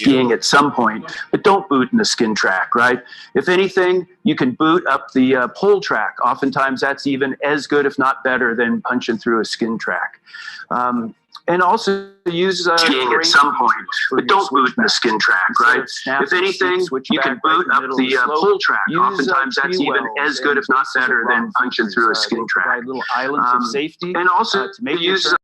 skiing at some point, but don't boot in the skin track, right? If anything, you can boot up the pole track. Oftentimes that's even as good, if not better, than punching through a skin track. And also use skiing at some point, but don't boot in the skin track, right? If anything, you can boot up the pole track. Oftentimes that's even as good, if not better, than punching through a skin track. Little islands of safety, and also to make use sure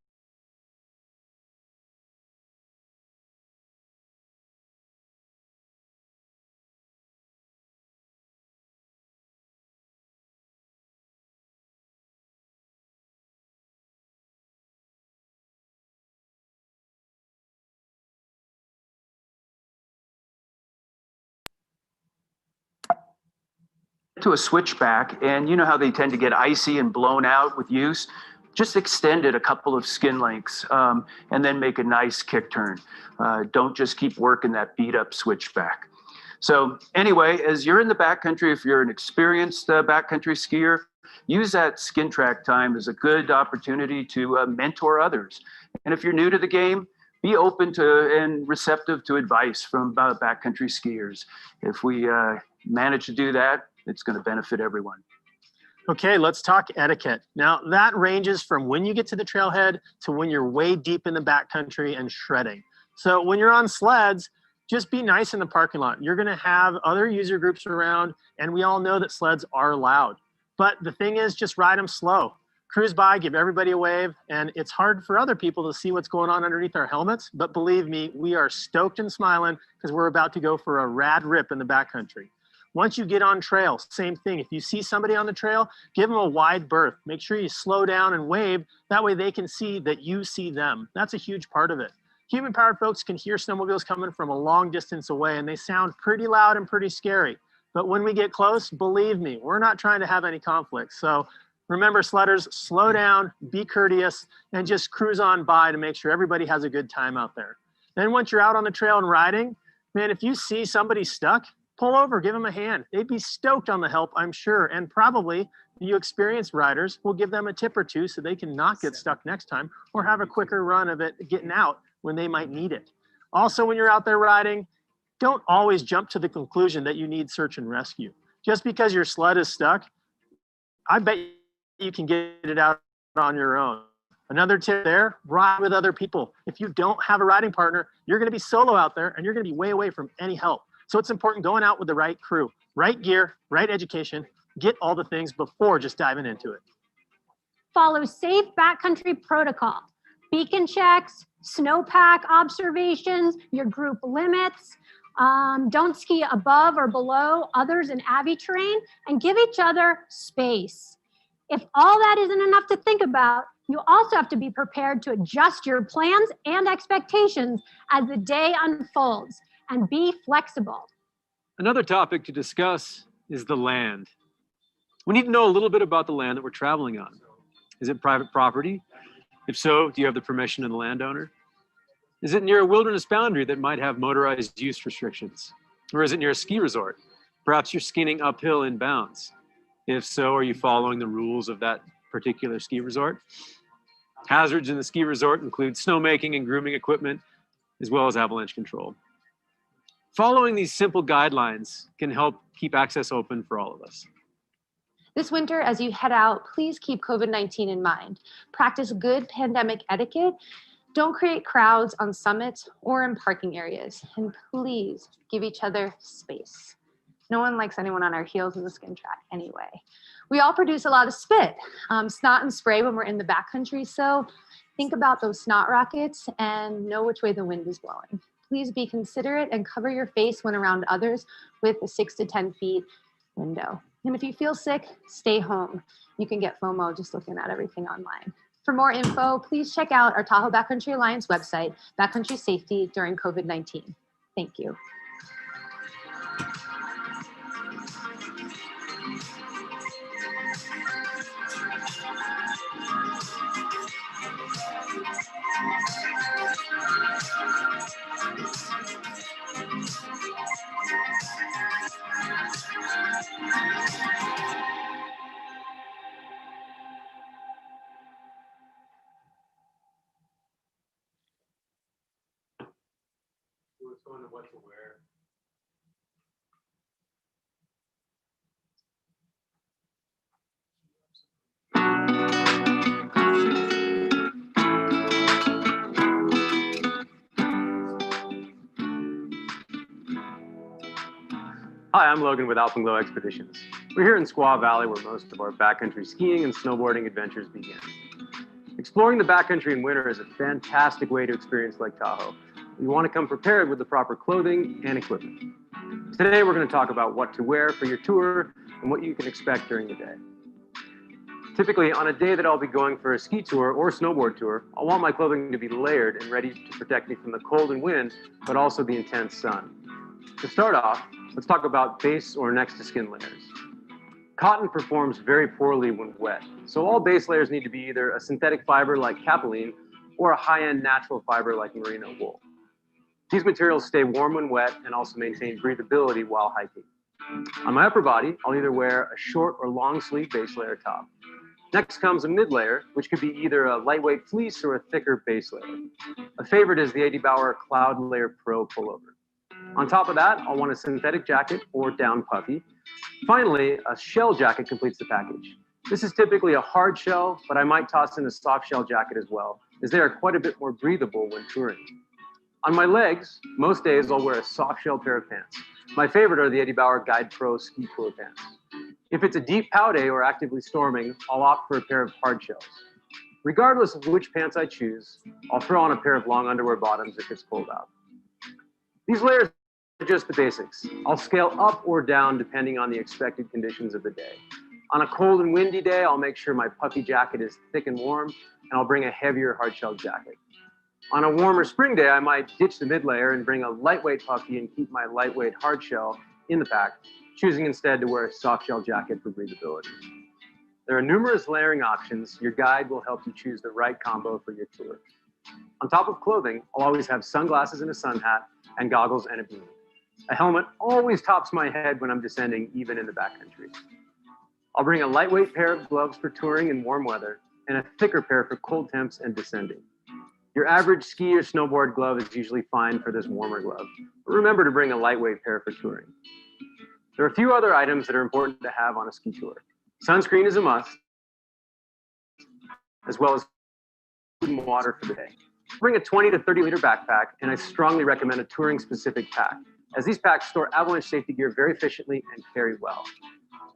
to a switchback, and you know how they tend to get icy and blown out with use. Just extend it a couple of skin lengths and then make a nice kick turn. Don't just keep working that beat up switchback. So anyway, as you're in the backcountry, if you're an experienced backcountry skier, use that skin track time as a good opportunity to mentor others. And if you're new to the game, be open to and receptive to advice from backcountry skiers. If we manage to do that, it's going to benefit everyone. Okay, let's talk etiquette. Now, that ranges from when you get to the trailhead to when you're way deep in the backcountry and shredding. So when you're on sleds, just be nice in the parking lot. You're going to have other user groups around, and we all know that sleds are loud. But the thing is, just ride them slow. Cruise by, give everybody a wave, and it's hard for other people to see what's going on underneath our helmets, but believe me, we are stoked and smiling because we're about to go for a rad rip in the backcountry. Once you get on trail, same thing. If you see somebody on the trail, give them a wide berth. Make sure you slow down and wave. That way they can see that you see them. That's a huge part of it. Human-powered folks can hear snowmobiles coming from a long distance away, and they sound pretty loud and pretty scary. But when we get close, believe me, we're not trying to have any conflict. So remember, sledders, slow down, be courteous, and just cruise on by to make sure everybody has a good time out there. Then once you're out on the trail and riding, man, if you see somebody stuck, pull over, give them a hand. They'd be stoked on the help, I'm sure. And probably you experienced riders will give them a tip or two so they can not get stuck next time or have a quicker run of it getting out when they might need it. Also, when you're out there riding, don't always jump to the conclusion that you need search and rescue. Just because your sled is stuck, I bet you can get it out on your own. Another tip there, ride with other people. If you don't have a riding partner, you're gonna be solo out there and you're gonna be way away from any help. So it's important going out with the right crew, right gear, right education, get all the things before just diving into it. Follow safe backcountry protocol, beacon checks, snowpack observations, your group limits. Don't ski above or below others in AVI terrain, and give each other space. If all that isn't enough to think about, you also have to be prepared to adjust your plans and expectations as the day unfolds, and be flexible. Another topic to discuss is the land. We need to know a little bit about the land that we're traveling on. Is it private property? If so, do you have the permission of the landowner? Is it near a wilderness boundary that might have motorized use restrictions? Or is it near a ski resort? Perhaps you're skiing uphill in bounds. If so, are you following the rules of that particular ski resort? Hazards in the ski resort include snowmaking and grooming equipment, as well as avalanche control. Following these simple guidelines can help keep access open for all of us. This winter, as you head out, please keep COVID-19 in mind. Practice good pandemic etiquette. Don't create crowds on summits or in parking areas. And please give each other space. No one likes anyone on our heels in the skin track anyway. We all produce a lot of spit, snot and spray when we're in the backcountry. So think about those snot rockets and know which way the wind is blowing. Please be considerate and cover your face when around others with a 6 to 10 feet window. And if you feel sick, stay home. You can get FOMO just looking at everything online. For more info, please check out our Tahoe Backcountry Alliance website, Backcountry Safety During COVID-19. Thank you. What's going on? what to wear. Hi, I'm Logan with Alpenglow Expeditions. We're here in Squaw Valley where most of our backcountry skiing and snowboarding adventures begin. Exploring the backcountry in winter is a fantastic way to experience Lake Tahoe. You want to come prepared with the proper clothing and equipment. Today we're going to talk about what to wear for your tour and what you can expect during the day. Typically, on a day that I'll be going for a ski tour or snowboard tour, I'll want my clothing to be layered and ready to protect me from the cold and wind, but also the intense sun. To start off, let's talk about base or next to skin layers. Cotton performs very poorly when wet, so all base layers need to be either a synthetic fiber like capilene or a high-end natural fiber like merino wool. These materials stay warm when wet and also maintain breathability while hiking. On my upper body, I'll either wear a short or long sleeve base layer top. Next comes a mid layer, which could be either a lightweight fleece or a thicker base layer. A favorite is the Eddie Bauer Cloud Layer Pro pullover. On top of that, I'll want a synthetic jacket or down puffy. Finally, a shell jacket completes the package. This is typically a hard shell, but I might toss in a soft shell jacket as well, as they are quite a bit more breathable when touring. On my legs, most days I'll wear a soft shell pair of pants. My favorite are the Eddie Bauer Guide Pro Ski Tour pants. If it's a deep pow day or actively storming, I'll opt for a pair of hard shells. Regardless of which pants I choose, I'll throw on a pair of long underwear bottoms if it's cold out. These layers are just the basics. I'll scale up or down depending on the expected conditions of the day. On a cold and windy day, I'll make sure my puffy jacket is thick and warm, and I'll bring a heavier hard shell jacket. On a warmer spring day, I might ditch the mid layer and bring a lightweight puffy and keep my lightweight hard shell in the pack, choosing instead to wear a soft shell jacket for breathability. There are numerous layering options. Your guide will help you choose the right combo for your tour. On top of clothing, I'll always have sunglasses and a sun hat, and goggles and a beanie. A helmet always tops my head when I'm descending, even in the backcountry. I'll bring a lightweight pair of gloves for touring in warm weather, and a thicker pair for cold temps and descending. Your average ski or snowboard glove is usually fine for this warmer glove, but remember to bring a lightweight pair for touring. There are a few other items that are important to have on a ski tour. Sunscreen is a must, as well as food and water for the day. Bring a 20 to 30 liter backpack, and I strongly recommend a touring specific pack, as these packs store avalanche safety gear very efficiently and carry well.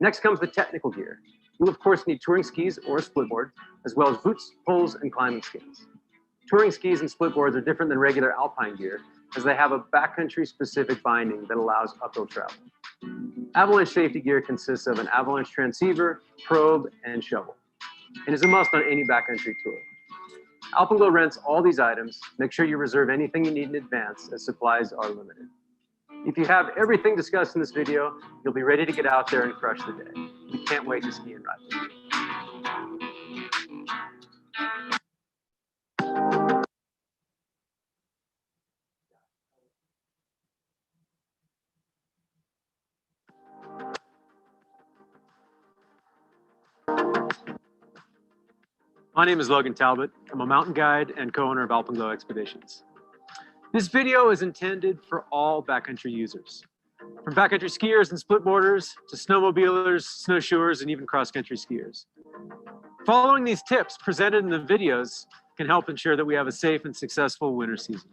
Next comes the technical gear. You'll of course need touring skis or a split board, as well as boots, poles, and climbing skins. Touring skis and split boards are different than regular alpine gear, as they have a backcountry specific binding that allows uphill travel. Avalanche safety gear consists of an avalanche transceiver, probe, and shovel, and is a must on any backcountry tour. Alpenglow rents all these items. Make sure you reserve anything you need in advance, as supplies are limited. If you have everything discussed in this video, you'll be ready to get out there and crush the day. We can't wait to ski and ride with you. My name is Logan Talbot. I'm a mountain guide and co-owner of Alpenglow Expeditions. This video is intended for all backcountry users, from backcountry skiers and splitboarders to snowmobilers, snowshoers, and even cross-country skiers. Following these tips presented in the videos can help ensure that we have a safe and successful winter season.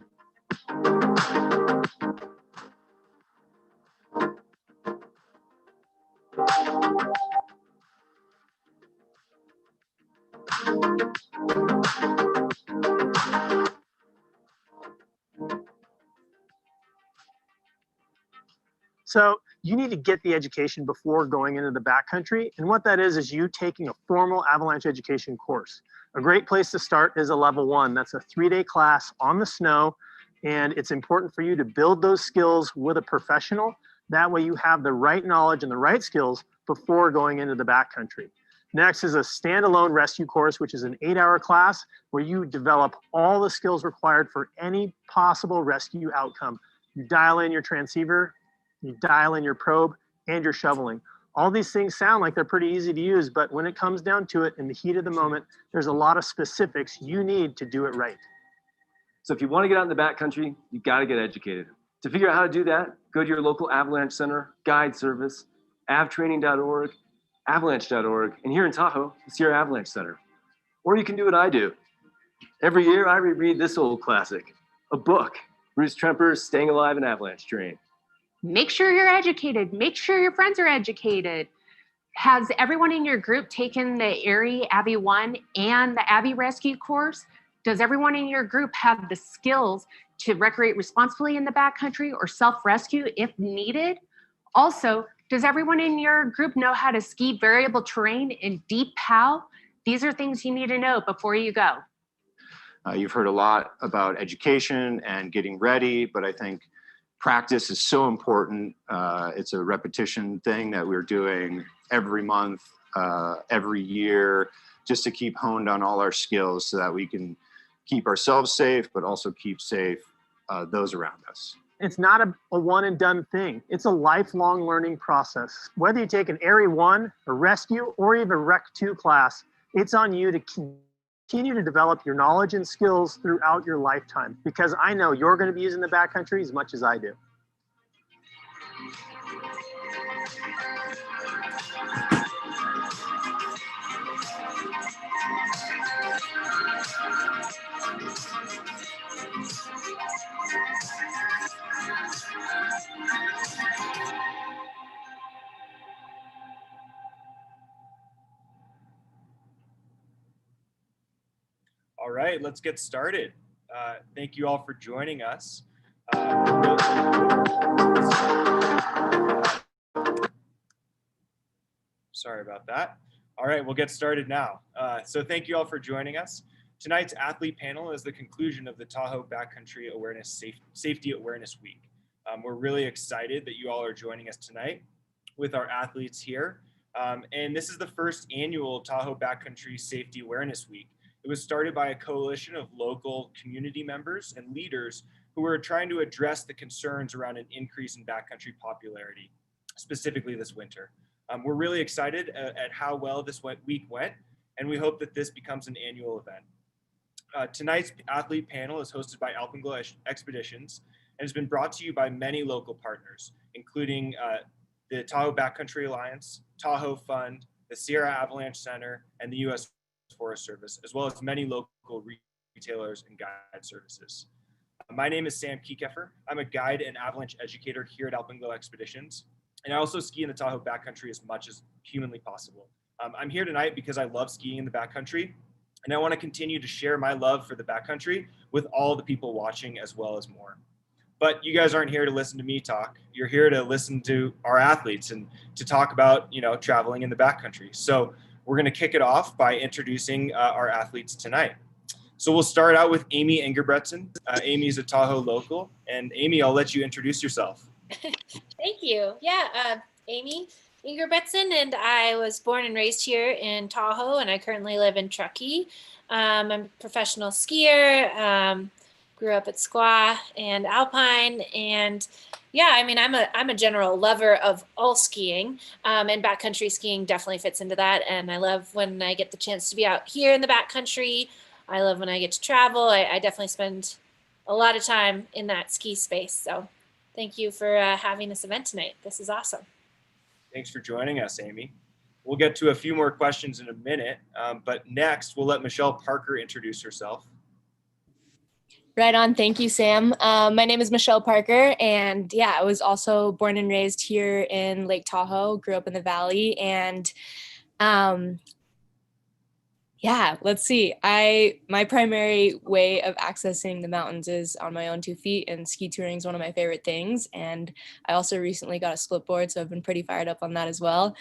So you need to get the education before going into the backcountry. And what that is you taking a formal avalanche education course. A great place to start is a level 1. That's a 3-day class on the snow. And it's important for you to build those skills with a professional. That way you have the right knowledge and the right skills before going into the backcountry. Next is a standalone rescue course, which is an 8-hour class where you develop all the skills required for any possible rescue outcome. You dial in your transceiver, you dial in your probe, and your shoveling. All these things sound like they're pretty easy to use, but when it comes down to it, in the heat of the moment, there's a lot of specifics you need to do it right. So if you want to get out in the backcountry, you've got to get educated. To figure out how to do that, go to your local avalanche center, guide service, avtraining.org, avalanche.org, and here in Tahoe, the Sierra Avalanche Center. Or you can do what I do. Every year, I reread this old classic, a book, Bruce Tremper's Staying Alive in Avalanche Terrain. Make sure you're educated. Make sure your friends are educated. Has everyone in your group taken the ARI Abbey 1 and the Abbey Rescue course? Does everyone in your group have the skills to recreate responsibly in the backcountry or self-rescue if needed? Also, does everyone in your group know how to ski variable terrain in deep POW? These are things you need to know before you go. You've heard a lot about education and getting ready, but I think practice is so important. It's a repetition thing that we're doing every month, every year, just to keep honed on all our skills so that we can keep ourselves safe, but also keep safe those around us. It's not a one and done thing. It's a lifelong learning process. Whether you take an ARI 1, a rescue, or even a Rec 2 class, it's on you to continue to develop your knowledge and skills throughout your lifetime, because I know you're going to be using the backcountry as much as I do. All right, let's get started. Thank you all for joining us. Sorry about that. All right, we'll get started now. So thank you all for joining us. Tonight's athlete panel is the conclusion of the Tahoe Backcountry Safety Awareness Week. We're really excited that you all are joining us tonight with our athletes here. And this is the first annual Tahoe Backcountry Safety Awareness Week. It was started by a coalition of local community members and leaders who were trying to address the concerns around an increase in backcountry popularity, specifically this winter. We're really excited at how well this week went, and we hope that this becomes an annual event. Tonight's athlete panel is hosted by Alpenglow Expeditions and has been brought to you by many local partners, including the Tahoe Backcountry Alliance, Tahoe Fund, the Sierra Avalanche Center, and the U.S. Forest Service, as well as many local retailers and guide services. My name is Sam Kiekeffer. I'm a guide and avalanche educator here at Alpenglow Expeditions, and I also ski in the Tahoe backcountry as much as humanly possible. I'm here tonight because I love skiing in the backcountry, and I want to continue to share my love for the backcountry with all the people watching as well as more. But you guys aren't here to listen to me talk. You're here to listen to our athletes and to talk about, traveling in the backcountry. So we're going to kick it off by introducing our athletes tonight. So we'll start out with Amy Ingerbretson. Amy's a Tahoe local. And Amy, I'll let you introduce yourself. Thank you. Yeah, Amy Ingerbretson, and I was born and raised here in Tahoe, and I currently live in Truckee. I'm a professional skier, grew up at Squaw and Alpine, and yeah, I mean, I'm a general lover of all skiing, and backcountry skiing definitely fits into that. And I love when I get the chance to be out here in the backcountry. I love when I get to travel. I definitely spend a lot of time in that ski space. So thank you for having this event tonight. This is awesome. Thanks for joining us, Amy. We'll get to a few more questions in a minute, but next we'll let Michelle Parker introduce herself. Right on. Thank you, Sam. My name is Michelle Parker, and yeah, I was also born and raised here in Lake Tahoe, grew up in the valley, and yeah, let's see. My primary way of accessing the mountains is on my own 2 feet, and ski touring is one of my favorite things. And I also recently got a split board, so I've been pretty fired up on that as well.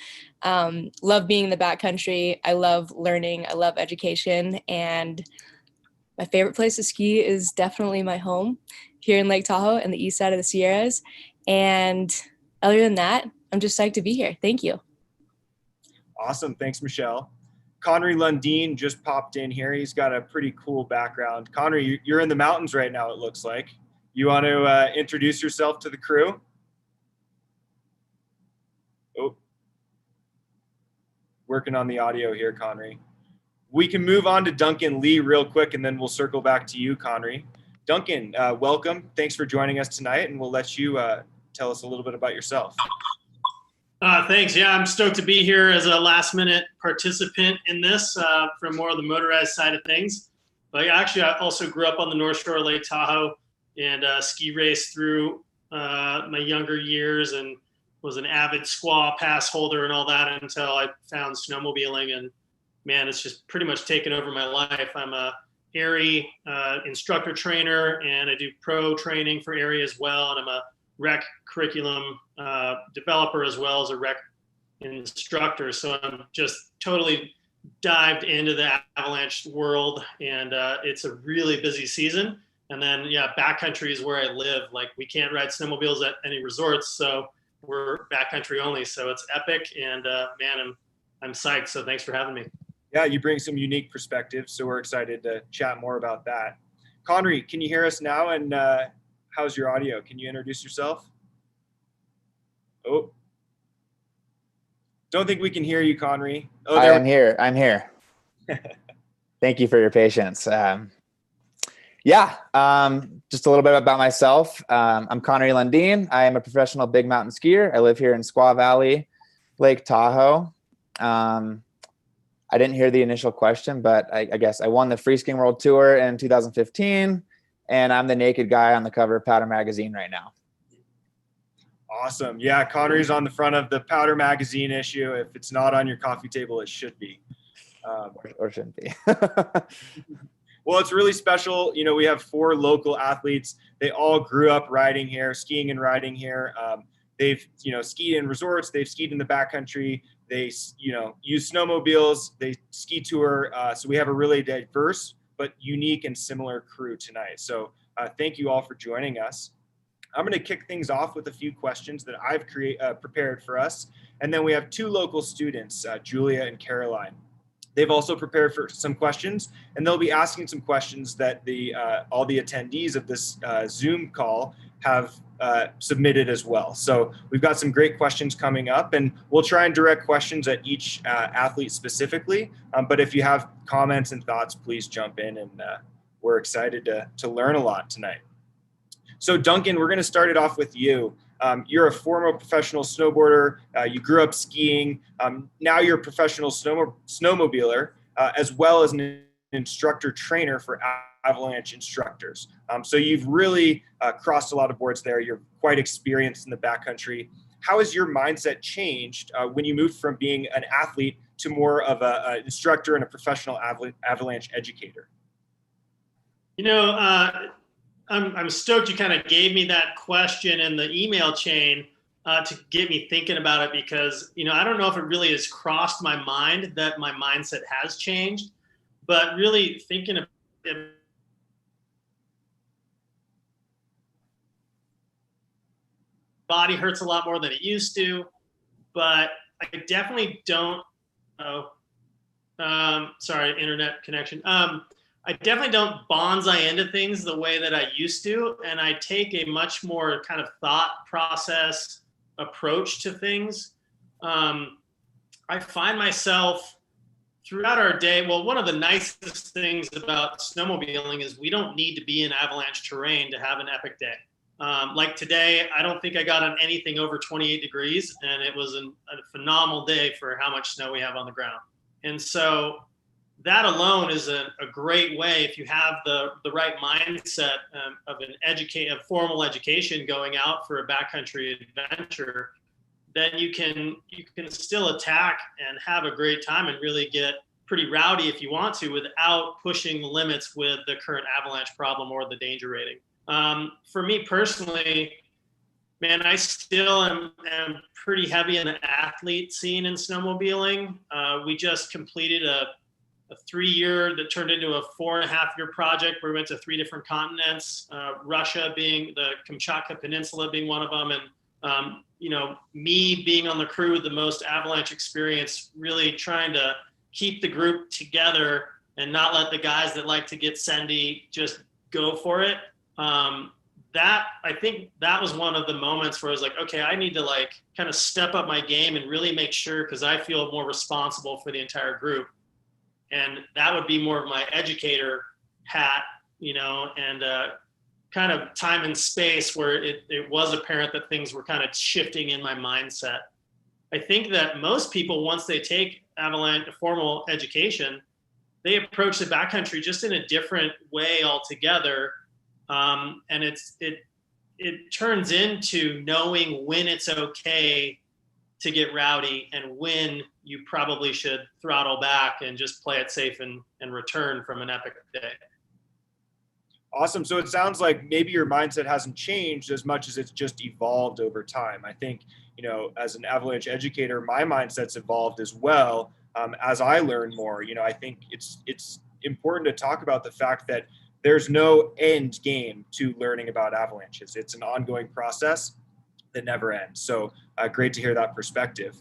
Love being in the backcountry. I love learning. I love education, and my favorite place to ski is definitely my home here in Lake Tahoe and the east side of the Sierras. And other than that, I'm just psyched to be here. Thank you. Awesome. Thanks, Michelle. Connery Lundeen just popped in here. He's got a pretty cool background. Connery, you're in the mountains right now, it looks like. You want to introduce yourself to the crew? Oh, working on the audio here, Connery. We can move on to Duncan Lee real quick, and then we'll circle back to you, Connery. Duncan, welcome. Thanks for joining us tonight, and we'll let you tell us a little bit about yourself. Thanks. Yeah, I'm stoked to be here as a last minute participant in this from more of the motorized side of things. But actually, I also grew up on the North Shore of Lake Tahoe and ski raced through my younger years and was an avid squaw pass holder and all that until I found snowmobiling. And man, it's just pretty much taken over my life. I'm a ARI instructor trainer, and I do pro training for ARI as well. And I'm a rec curriculum developer as well as a rec instructor. So I'm just totally dived into the avalanche world, and it's a really busy season. And then, yeah, backcountry is where I live. Like, we can't ride snowmobiles at any resorts, so we're backcountry only. So it's epic, and man, I'm psyched. So thanks for having me. Yeah, you bring some unique perspectives, so we're excited to chat more about that. Connery, can you hear us now? And how's your audio? Can you introduce yourself? Oh, don't think we can hear you, Connery. Oh, I'm here. Thank you for your patience. Just a little bit about myself. I'm Connery Lundeen. I am a professional big mountain skier. I live here in Squaw Valley, Lake Tahoe. I didn't hear the initial question, but I guess I won the Free Skiing World Tour in 2015, and I'm the naked guy on the cover of Powder Magazine right now. Awesome. Yeah, Connery's on the front of the Powder Magazine issue. If it's not on your coffee table, it should be. Or shouldn't be. Well, it's really special. You know, we have 4 local athletes. They all grew up riding here, skiing and riding here. They've, skied in resorts. They've skied in the backcountry. They, use snowmobiles. They ski tour. So we have a really diverse but unique and similar crew tonight. So thank you all for joining us. I'm going to kick things off with a few questions that I've prepared for us. And then we have 2 local students, Julia and Caroline. They've also prepared for some questions, and they'll be asking some questions that all the attendees of this Zoom call have submitted as well. So we've got some great questions coming up, and we'll try and direct questions at each athlete specifically. But if you have comments and thoughts, please jump in, and we're excited to learn a lot tonight. So Duncan, we're going to start it off with you. You're a former professional snowboarder. You grew up skiing. Now you're a professional snowmobiler, as well as an instructor trainer for avalanche instructors. So you've really crossed a lot of boards there. You're quite experienced in the backcountry. How has your mindset changed when you moved from being an athlete to more of an instructor and a professional avalanche educator? I'm stoked you kind of gave me that question in the email chain to get me thinking about it, because, I don't know if it really has crossed my mind that my mindset has changed, but really thinking of it, body hurts a lot more than it used to, but I definitely don't, sorry, internet connection. I definitely don't bonsai into things the way that I used to, and I take a much more kind of thought process approach to things. I find myself throughout our day, well, one of the nicest things about snowmobiling is we don't need to be in avalanche terrain to have an epic day. Like today, I don't think I got on anything over 28 degrees, and it was a phenomenal day for how much snow we have on the ground. And so that alone is a great way, if you have the right mindset of a formal education going out for a backcountry adventure, then you can still attack and have a great time and really get pretty rowdy if you want to, without pushing the limits with the current avalanche problem or the danger rating. For me personally, man, I still am pretty heavy in the athlete scene in snowmobiling. We just completed a 3-year that turned into a 4.5-year project where we went to 3 different continents, Russia being the Kamchatka Peninsula being one of them. And, me being on the crew with the most avalanche experience, really trying to keep the group together and not let the guys that like to get sendy just go for it. I think that was one of the moments where I was like, okay, I need to kind of step up my game and really make sure, because I feel more responsible for the entire group. And that would be more of my educator hat, and kind of time and space where it was apparent that things were kind of shifting in my mindset. I think that most people, once they take avalanche formal education, they approach the backcountry just in a different way altogether. And it turns into knowing when it's okay to get rowdy and when you probably should throttle back and just play it safe and return from an epic day. Awesome. So it sounds like maybe your mindset hasn't changed as much as it's just evolved over time. I think, as an avalanche educator, my mindset's evolved as well. As I learn more, I think it's important to talk about the fact that there's no end game to learning about avalanches. It's an ongoing process that never ends. So great to hear that perspective.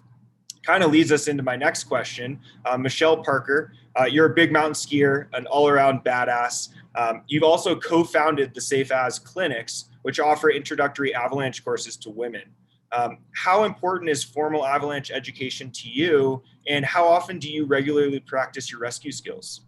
Kind of leads us into my next question. Michelle Parker, you're a big mountain skier, an all-around badass. You've also co-founded the Safe As clinics, which offer introductory avalanche courses to women. How important is formal avalanche education to you, and how often do you regularly practice your rescue skills?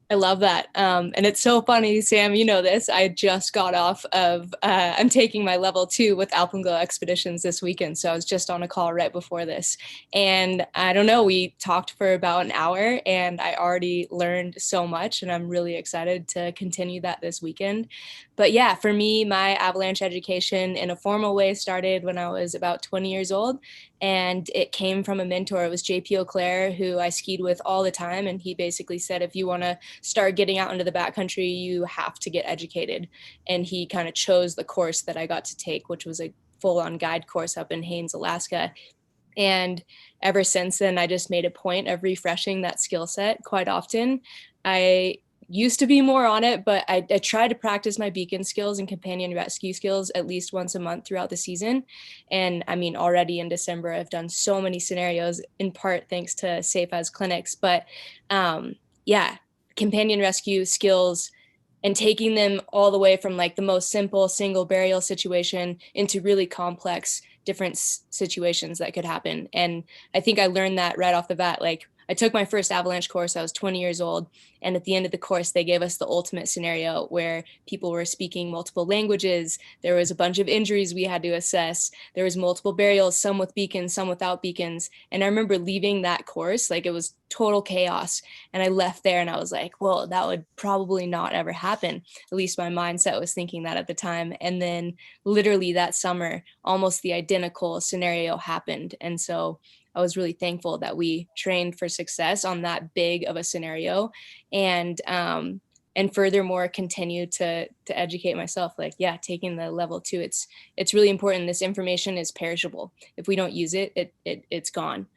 I love that. And it's so funny, Sam, you know this. I just got off of, I'm taking my level 2 with Alpenglow Expeditions this weekend. So I was just on a call right before this. And I don't know, we talked for about an hour and I already learned so much. And I'm really excited to continue that this weekend. But yeah, for me, my avalanche education in a formal way started when I was about 20 years old. And it came from a mentor. It was JP Auclair, who I skied with all the time. And he basically said, if you want to start getting out into the backcountry, you have to get educated. And he kind of chose the course that I got to take, which was a full-on guide course up in Haines, Alaska. And ever since then, I just made a point of refreshing that skill set quite often. I used to be more on it, but I try to practice my beacon skills and companion rescue skills at least once a month throughout the season. And I mean, already in December, I've done so many scenarios, in part thanks to Safe As clinics. But yeah, companion rescue skills and taking them all the way from like the most simple single burial situation into really complex different situations that could happen. And I think I learned that right off the bat. Like, I took my first avalanche course, I was 20 years old. And at the end of the course, they gave us the ultimate scenario where people were speaking multiple languages. There was a bunch of injuries we had to assess. There was multiple burials, some with beacons, some without beacons. And I remember leaving that course, like it was total chaos. And I left there and I was like, well, that would probably not ever happen. At least my mindset was thinking that at the time. And then literally that summer, almost the identical scenario happened. And so I was really thankful that we trained for success on that big of a scenario, and furthermore continue to educate myself. Like, yeah, taking the level 2, it's really important. This information is perishable. If we don't use it, it's gone.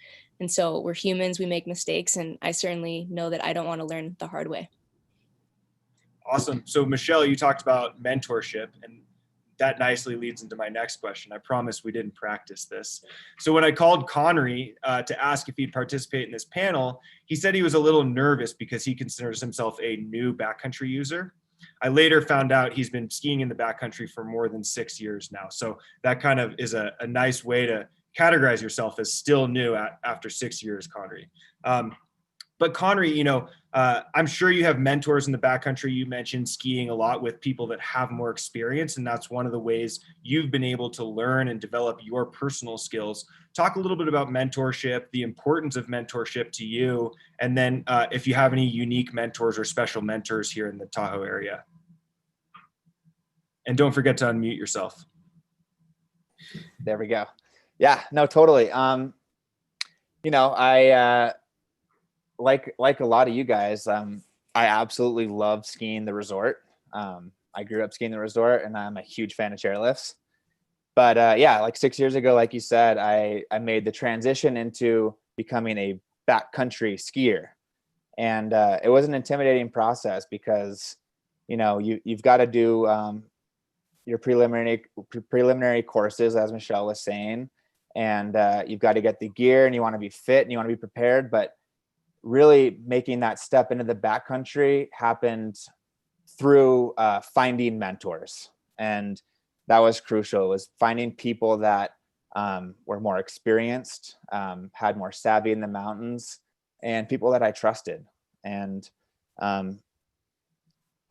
And so we're humans, we make mistakes, and I certainly know that I don't want to learn the hard way. Awesome. So Michelle, you talked about mentorship, and that nicely leads into my next question. I promise we didn't practice this. So when I called Connery to ask if he'd participate in this panel, he said he was a little nervous because he considers himself a new backcountry user. I later found out he's been skiing in the backcountry for more than 6 years now. So that kind of is a nice way to categorize yourself as still new after 6 years, Connery. But Connery, I'm sure you have mentors in the backcountry. You mentioned skiing a lot with people that have more experience, and that's one of the ways you've been able to learn and develop your personal skills. Talk a little bit about mentorship, the importance of mentorship to you, and then if you have any unique mentors or special mentors here in the Tahoe area. And don't forget to unmute yourself. There we go. Yeah, no, totally. I like a lot of you guys, I absolutely love skiing the resort. I grew up skiing the resort, and I'm a huge fan of chairlifts. But yeah, like 6 years ago, like you said, I made the transition into becoming a backcountry skier, and it was an intimidating process because you've got to do your preliminary courses, as Michelle was saying, and you've got to get the gear, and you want to be fit, and you want to be prepared, but really making that step into the backcountry happened through finding mentors. And that was crucial, was finding people that were more experienced, had more savvy in the mountains, and people that I trusted. And a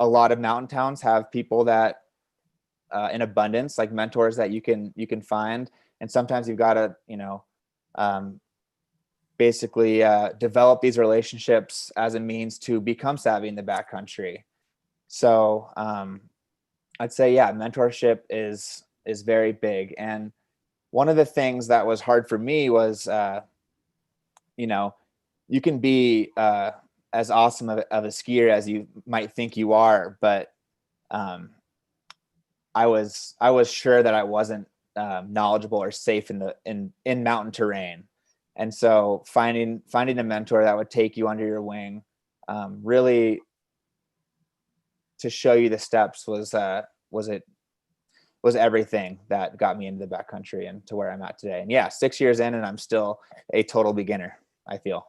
lot of mountain towns have people that in abundance, like mentors that you can find. And sometimes you've got to, basically develop these relationships as a means to become savvy in the backcountry. So I'd say, yeah, mentorship is very big. And one of the things that was hard for me was, you can be as awesome of a skier as you might think you are, but I was sure that I wasn't knowledgeable or safe in mountain terrain. And so finding a mentor that would take you under your wing, really to show you the steps was everything that got me into the backcountry and to where I'm at today. And yeah, 6 years in and I'm still a total beginner, I feel.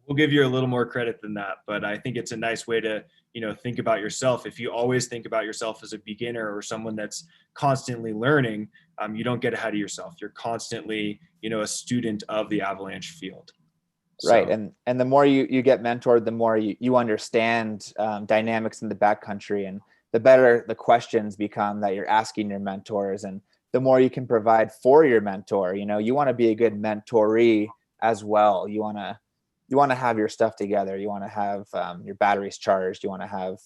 We'll give you a little more credit than that, but I think it's a nice way to, think about yourself. If you always think about yourself as a beginner or someone that's constantly learning, you don't get ahead of yourself. You're constantly, a student of the avalanche field. Right. And the more you get mentored, the more you understand dynamics in the backcountry, and the better the questions become that you're asking your mentors, and the more you can provide for your mentor. You want to be a good mentoree as well. You want to have your stuff together. You want to have your batteries charged. You want to have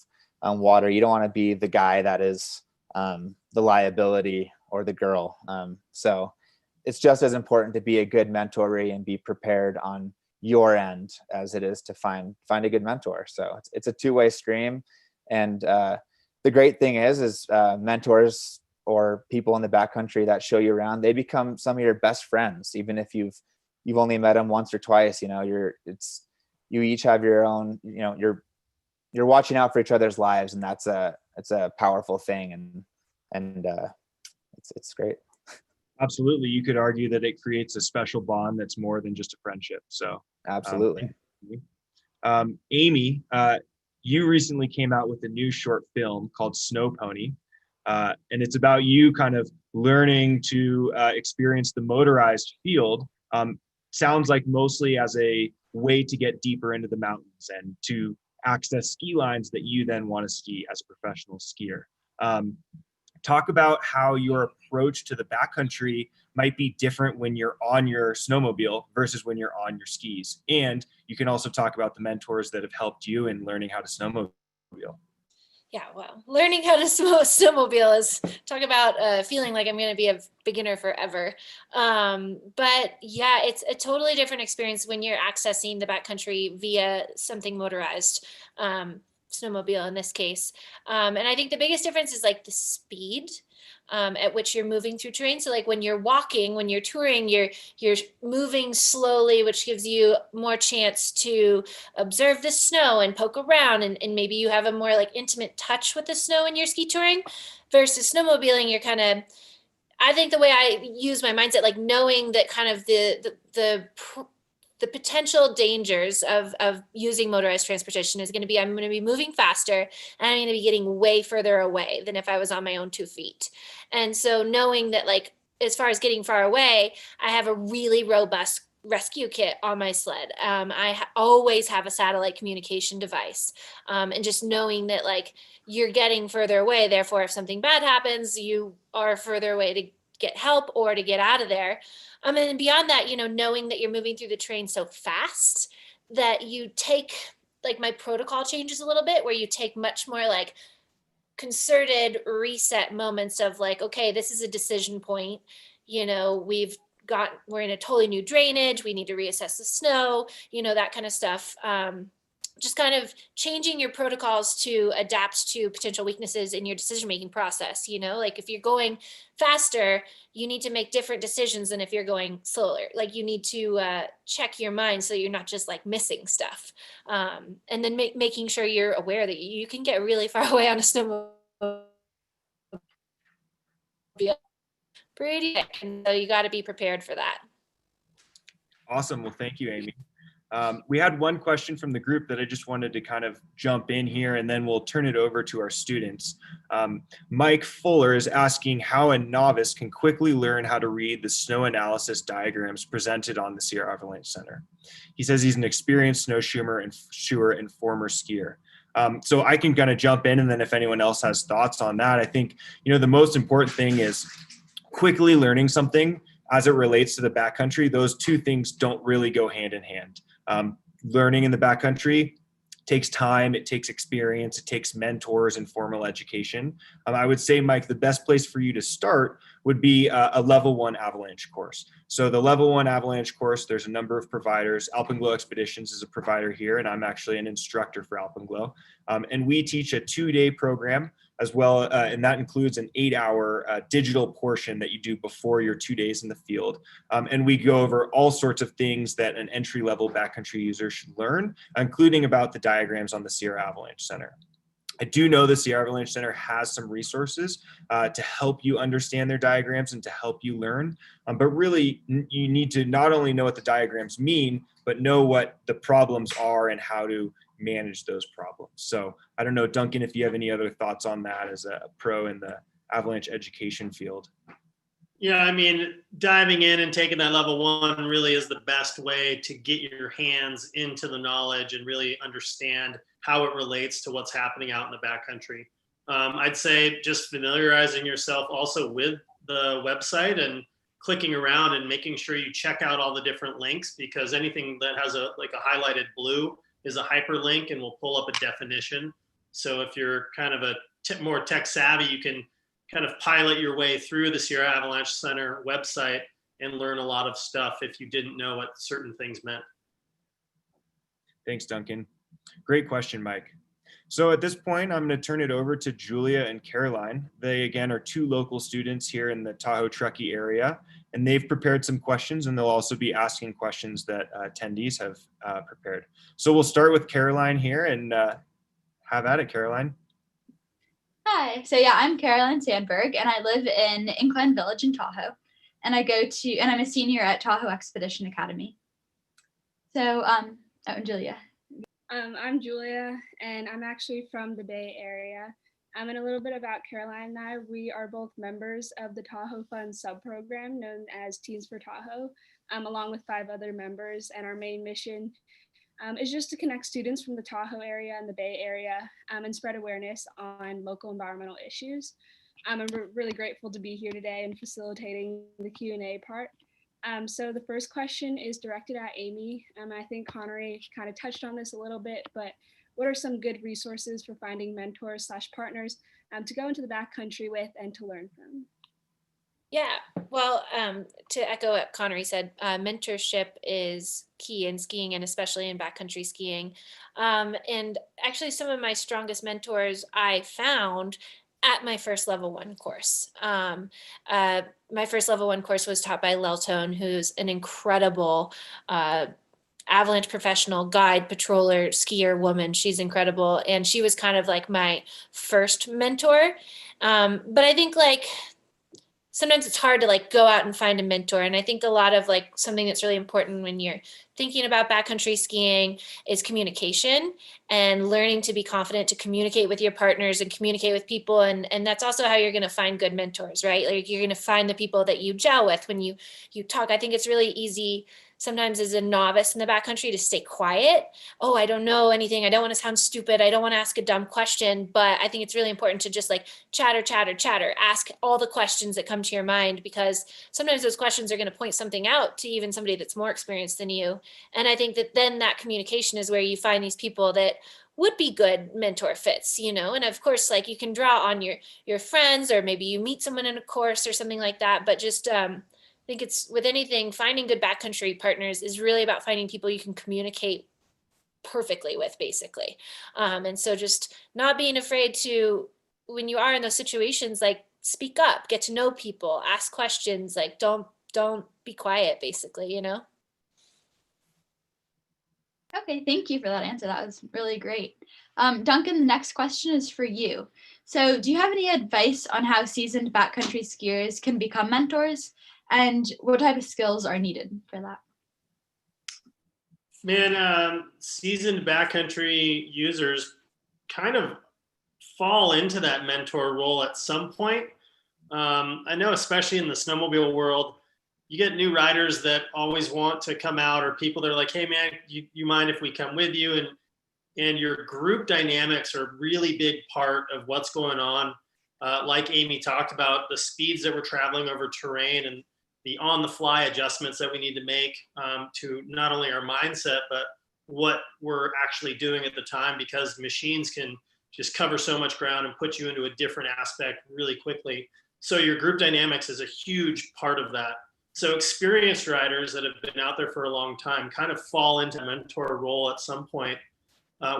water. You don't want to be the guy that is the liability or the girl. So it's just as important to be a good mentoree and be prepared on your end as it is to find a good mentor. So it's a two-way stream. And the great thing is mentors or people in the backcountry that show you around, they become some of your best friends, even if you've only met them once or twice. You each have your own, you're watching out for each other's lives, and it's a powerful thing. And it's great. Absolutely. You could argue that it creates a special bond that's more than just a friendship. So absolutely. Amy, you recently came out with a new short film called Snow Pony. And it's about you kind of learning to experience the motorized field. Sounds like mostly as a way to get deeper into the mountains and to access ski lines that you then want to ski as a professional skier. Talk about how your approach to the backcountry might be different when you're on your snowmobile versus when you're on your skis. And you can also talk about the mentors that have helped you in learning how to snowmobile. Yeah, well, learning how to snowmobile is, talk about feeling like I'm going to be a beginner forever. But yeah, it's a totally different experience when you're accessing the backcountry via something motorized, snowmobile in this case. And I think the biggest difference is like the speed at which you're moving through terrain. So like when you're walking, when you're touring, you're moving slowly, which gives you more chance to observe the snow and poke around, and maybe you have a more like intimate touch with the snow in your ski touring. Versus snowmobiling, you're kind of, I think the way I use my mindset, like knowing that kind of the potential dangers of using motorized transportation is going to be, I'm going to be moving faster and I'm going to be getting way further away than if I was on my own 2 feet. And so knowing that, like, as far as getting far away, I have a really robust rescue kit on my sled. I always have a satellite communication device. And just knowing that, like, you're getting further away, therefore, if something bad happens, you are further away to get help or to get out of there. And then beyond that, knowing that you're moving through the terrain so fast that you take, like, my protocol changes a little bit, where you take much more like concerted reset moments of like, okay, this is a decision point. We're in a totally new drainage. We need to reassess the snow, that kind of stuff. Just kind of changing your protocols to adapt to potential weaknesses in your decision-making process. Like if you're going faster, you need to make different decisions than if you're going slower. Like you need to check your mind so you're not just like missing stuff. And then making sure you're aware that you can get really far away on a snowmobile pretty quick. And so you got to be prepared for that. Awesome. Well, thank you, Amy. We had one question from the group that I just wanted to kind of jump in here, and then we'll turn it over to our students. Mike Fuller is asking how a novice can quickly learn how to read the snow analysis diagrams presented on the Sierra Avalanche Center. He says he's an experienced snowshoer and former skier. So I can kind of jump in, and then if anyone else has thoughts on that, I think, the most important thing is quickly learning something as it relates to the backcountry. Those two things don't really go hand in hand. Learning in the backcountry takes time, it takes experience, it takes mentors and formal education. I would say, Mike, the best place for you to start would be a level 1 avalanche course. So the level 1 avalanche course, there's a number of providers. Alpenglow Expeditions is a provider here, and I'm actually an instructor for Alpenglow. And we teach a 2-day program as well, and that includes an 8-hour digital portion that you do before your 2 days in the field. And we go over all sorts of things that an entry-level backcountry user should learn, including about the diagrams on the Sierra Avalanche Center. I do know the Sierra Avalanche Center has some resources to help you understand their diagrams and to help you learn. But really, you need to not only know what the diagrams mean, but know what the problems are and how to manage those problems. So I don't know, Duncan, if you have any other thoughts on that as a pro in the avalanche education field. Yeah, I mean, diving in and taking that level 1 really is the best way to get your hands into the knowledge and really understand how it relates to what's happening out in the backcountry. I'd say just familiarizing yourself also with the website and clicking around and making sure you check out all the different links, because anything that has a highlighted blue is a hyperlink and will pull up a definition. So if you're kind of more tech savvy, you can kind of pilot your way through the Sierra Avalanche Center website and learn a lot of stuff if you didn't know what certain things meant. Thanks, Duncan. Great question, Mike. So at this point, I'm going to turn it over to Julia and Caroline. They, again, are 2 local students here in the Tahoe Truckee area, and they've prepared some questions, and they'll also be asking questions that attendees have prepared. So we'll start with Caroline here, and have at it, Caroline. Hi, so yeah, I'm Caroline Sandberg, and I live in Incline Village in Tahoe, and I'm a senior at Tahoe Expedition Academy. So, Julia. I'm Julia, and I'm actually from the Bay Area. And a little bit about Caroline and I. We are both members of the Tahoe Fund sub-program known as Teens for Tahoe, along with 5 other members. And our main mission is just to connect students from the Tahoe area and the Bay Area and spread awareness on local environmental issues. I'm really grateful to be here today and facilitating the Q&A part. So the first question is directed at Amy. I think Connery kind of touched on this a little bit, but what are some good resources for finding mentors / partners to go into the backcountry with and to learn from? Yeah, well, to echo what Connery said, mentorship is key in skiing and especially in backcountry skiing. And actually some of my strongest mentors I found at my first level 1 course. My first level 1 course was taught by Leltone, who's an incredible avalanche professional, guide, patroller, skier woman. She's incredible. And she was kind of like my first mentor. But I think sometimes it's hard to go out and find a mentor. And I think a lot of something that's really important when you're thinking about backcountry skiing is communication and learning to be confident to communicate with your partners and communicate with people. And that's also how you're going to find good mentors, right? You're going to find the people that you gel with when you talk. I think it's really easy sometimes as a novice in the backcountry to stay quiet. Oh, I don't know anything. I don't want to sound stupid. I don't want to ask a dumb question, but I think it's really important to just chatter, ask all the questions that come to your mind, because sometimes those questions are going to point something out to even somebody that's more experienced than you. And I think that then that communication is where you find these people that would be good mentor fits, and of course, you can draw on your friends, or maybe you meet someone in a course or something like that, but just, I think it's with anything, finding good backcountry partners is really about finding people you can communicate perfectly with, basically. And so just not being afraid to, when you are in those situations, speak up, get to know people, ask questions, don't be quiet, basically, Okay, thank you for that answer. That was really great. Duncan, the next question is for you. So do you have any advice on how seasoned backcountry skiers can become mentors? And what type of skills are needed for that? Man, seasoned backcountry users kind of fall into that mentor role at some point. I know, especially in the snowmobile world, you get new riders that always want to come out, or people that are like, hey man, you mind if we come with you? And And your group dynamics are a really big part of what's going on. Like Amy talked about, the speeds that we're traveling over terrain and the on-the-fly adjustments that we need to make to not only our mindset, but what we're actually doing at the time, because machines can just cover so much ground and put you into a different aspect really quickly. So your group dynamics is a huge part of that. So experienced riders that have been out there for a long time kind of fall into a mentor role at some point,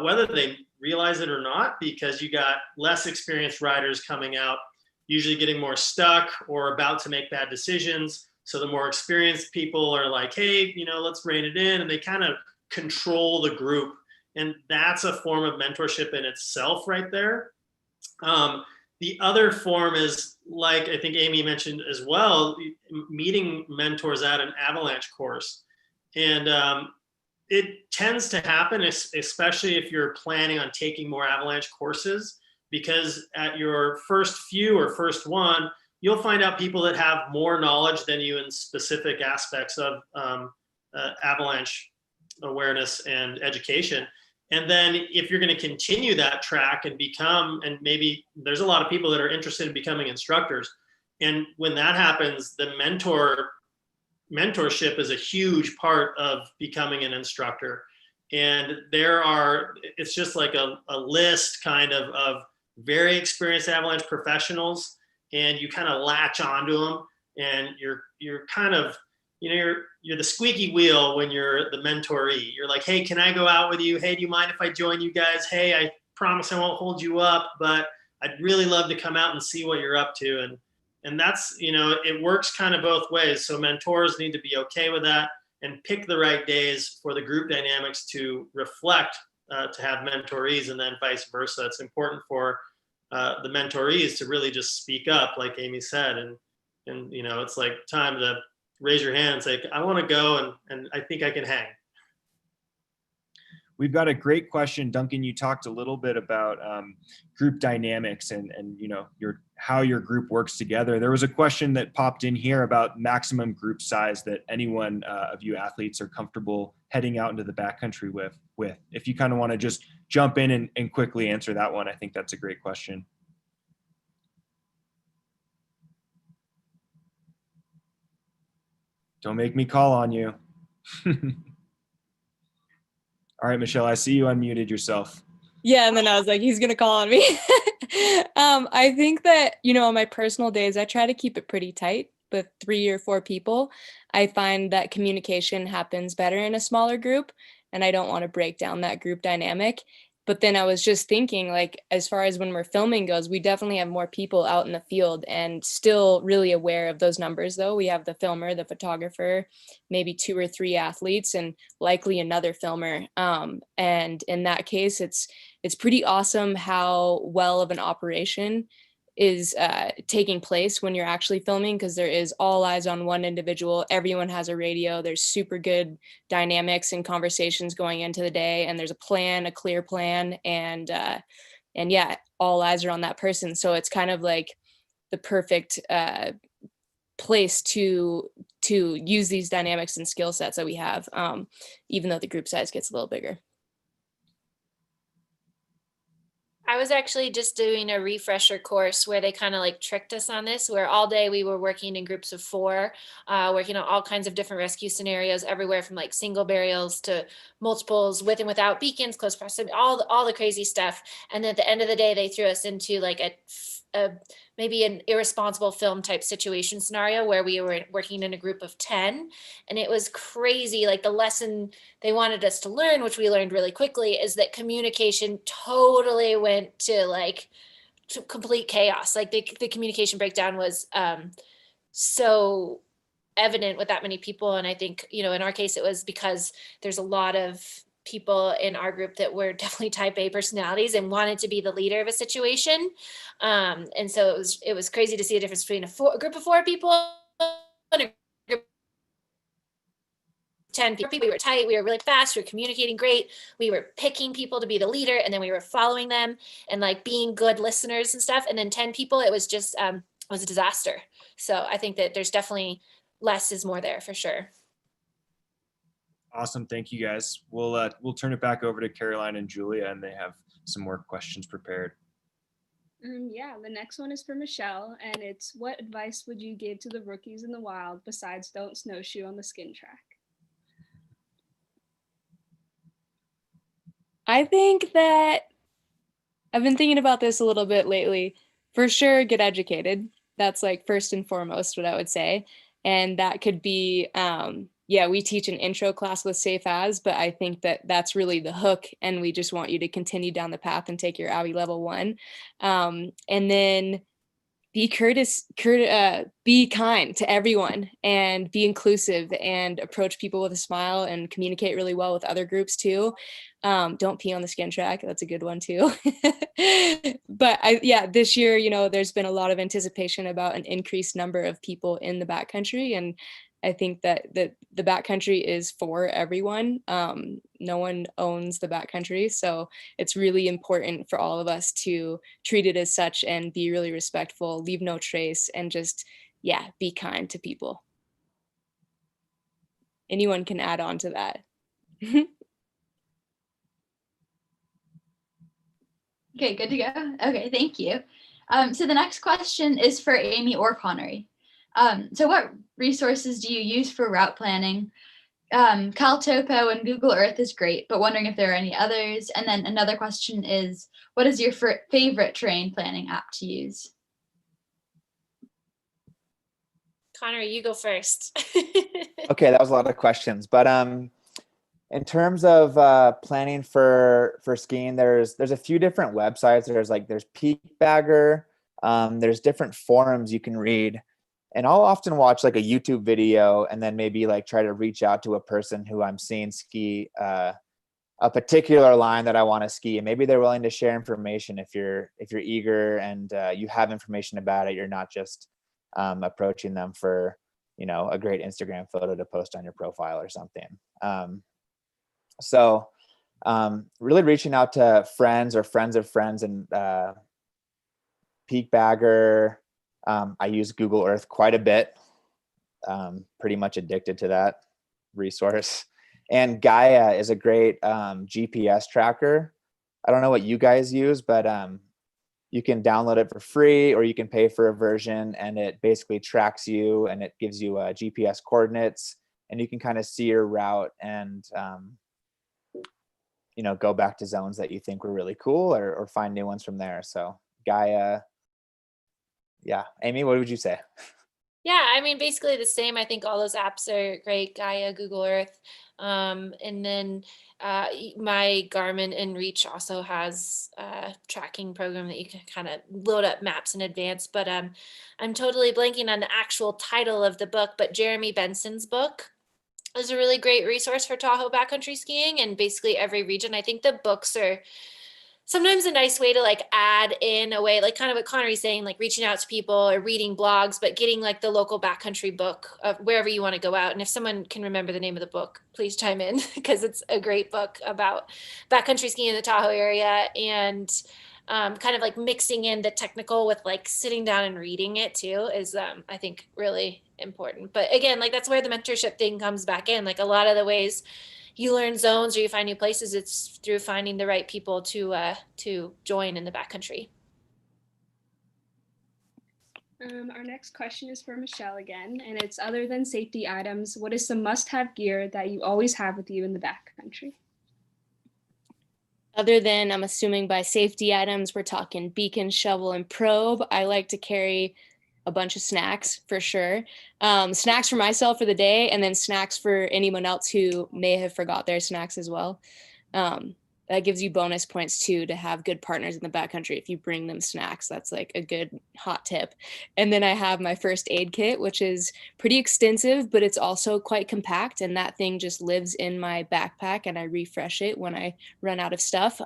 whether they realize it or not, because you got less experienced riders coming out, usually getting more stuck or about to make bad decisions. So the more experienced people are like, hey, let's rein it in. And they kind of control the group. And that's a form of mentorship in itself right there. The other form is, like I think Amy mentioned as well, meeting mentors at an avalanche course. And it tends to happen, especially if you're planning on taking more avalanche courses, because at your first few or first one, you'll find out people that have more knowledge than you in specific aspects of avalanche awareness and education. And then if you're going to continue that track and and maybe there's a lot of people that are interested in becoming instructors. And when that happens, the mentorship is a huge part of becoming an instructor. And it's just like a list kind of very experienced avalanche professionals, and you kind of latch onto them, and you're kind of, you're the squeaky wheel when you're the mentoree. You're like, hey, can I go out with you? Hey, do you mind if I join you guys? Hey, I promise I won't hold you up, but I'd really love to come out and see what you're up to. And that's, it works kind of both ways. So mentors need to be okay with that and pick the right days for the group dynamics to reflect, to have mentorees, and then vice versa. It's important for the mentorees to really just speak up, like Amy said. And it's like time to raise your hand and say, I want to go, and I think I can hang. We've got a great question. Duncan, you talked a little bit about group dynamics and how your group works together. There was a question that popped in here about maximum group size that anyone of you athletes are comfortable heading out into the backcountry with. If you kind of want to just jump in and quickly answer that one, I think that's a great question. Don't make me call on you. All right, Michelle, I see you unmuted yourself. Yeah, and then I was like, he's gonna call on me. I think that, on my personal days, I try to keep it pretty tight with 3 or 4 people. I find that communication happens better in a smaller group, and I don't want to break down that group dynamic. But then I was just thinking, like, as far as when we're filming goes, we definitely have more people out in the field, and still really aware of those numbers, though. We have the filmer, the photographer, maybe 2 or 3 athletes, and likely another filmer. And in that case, it's pretty awesome how well of an operation is taking place when you're actually filming, because there is all eyes on one individual. Everyone has a radio. There's super good dynamics and conversations going into the day, and there's a clear plan, and yeah, all eyes are on that person. So it's kind of like the perfect place to use these dynamics and skill sets that we have, even though the group size gets a little bigger. I was actually just doing a refresher course where they kind of like tricked us on this, where all day we were working in groups of 4, working on all kinds of different rescue scenarios, everywhere from like single burials to multiples, with and without beacons, close proximity, all the crazy stuff. And then at the end of the day, they threw us into like a maybe an irresponsible film type situation scenario where we were working in a group of 10, and it was crazy. Like, the lesson they wanted us to learn, which we learned really quickly, is that communication totally went to complete chaos. Like, the communication breakdown was so evident with that many people. And I think, in our case, it was because there's a lot of people in our group that were definitely type A personalities and wanted to be the leader of a situation. And so it was crazy to see a difference between a group of 4 people and a group of 10 people. We were tight, we were really fast, we were communicating great, we were picking people to be the leader, and then we were following them and like being good listeners and stuff. And then 10 people, it was just was a disaster. So I think that there's definitely less is more there for sure. Awesome. Thank you guys. We'll turn it back over to Caroline and Julia, and they have some more questions prepared. Yeah, the next one is for Michelle, and it's what advice would you give to the rookies in the wild besides don't snowshoe on the skin track? I think that I've been thinking about this a little bit lately. For sure, get educated. That's like first and foremost what I would say. And that could be, yeah, we teach an intro class with Safe As, but I think that that's really the hook. And we just want you to continue down the path and take your Abbey level 1. And then be be kind to everyone and be inclusive and approach people with a smile and communicate really well with other groups too. Don't pee on the skin track. That's a good one too. But this year, there's been a lot of anticipation about an increased number of people in the backcountry. And I think that the backcountry is for everyone. No one owns the backcountry. So it's really important for all of us to treat it as such and be really respectful, leave no trace, and just, be kind to people. Anyone can add on to that. Okay, good to go. Okay, thank you. So the next question is for Amy or Connery. So what resources do you use for route planning? CalTopo and Google Earth is great, but wondering if there are any others. And then another question is, what is your favorite terrain planning app to use? Connor, you go first. Okay, that was a lot of questions, but in terms of planning for skiing, there's a few different websites. There's Peak Bagger. There's different forums you can read, and I'll often watch like a YouTube video and then maybe like try to reach out to a person who I'm seeing ski a particular line that I want to ski, and maybe they're willing to share information if you're eager and you have information about it. You're not just approaching them for a great Instagram photo to post on your profile or something. So really reaching out to friends or friends of friends and Peak Bagger. I use Google Earth quite a bit. Pretty much addicted to that resource. And Gaia is a great GPS tracker. I don't know what you guys use, but you can download it for free or you can pay for a version, and it basically tracks you and it gives you GPS coordinates, and you can kind of see your route and go back to zones that you think were really cool or find new ones from there. So Gaia. Yeah. Amy, what would you say? Yeah, I mean, basically the same. I think all those apps are great. Gaia, Google Earth. And then my Garmin InReach also has a tracking program that you can kind of load up maps in advance. But I'm totally blanking on the actual title of the book, but Jeremy Benson's book is a really great resource for Tahoe backcountry skiing and basically every region. I think the books are sometimes a nice way to like add in a way, like kind of what Connery's saying, like reaching out to people or reading blogs, but getting like the local backcountry book of wherever you want to go out. And if someone can remember the name of the book, please chime in because it's a great book about backcountry skiing in the Tahoe area and kind of like mixing in the technical with like sitting down and reading it too is I think really important. But again, like that's where the mentorship thing comes back in. Like a lot of the ways you learn zones or you find new places, it's through finding the right people to join in the backcountry. Our next question is for Michelle again, and it's other than safety items, what is some must-have gear that you always have with you in the backcountry? Other than, I'm assuming by safety items, we're talking beacon, shovel, and probe. I like to carry a bunch of snacks for sure. Snacks for myself for the day, and then snacks for anyone else who may have forgot their snacks as well. That gives you bonus points too to have good partners in the backcountry. If you bring them snacks, that's like a good hot tip. And then I have my first aid kit, which is pretty extensive, but it's also quite compact. And that thing just lives in my backpack and I refresh it when I run out of stuff.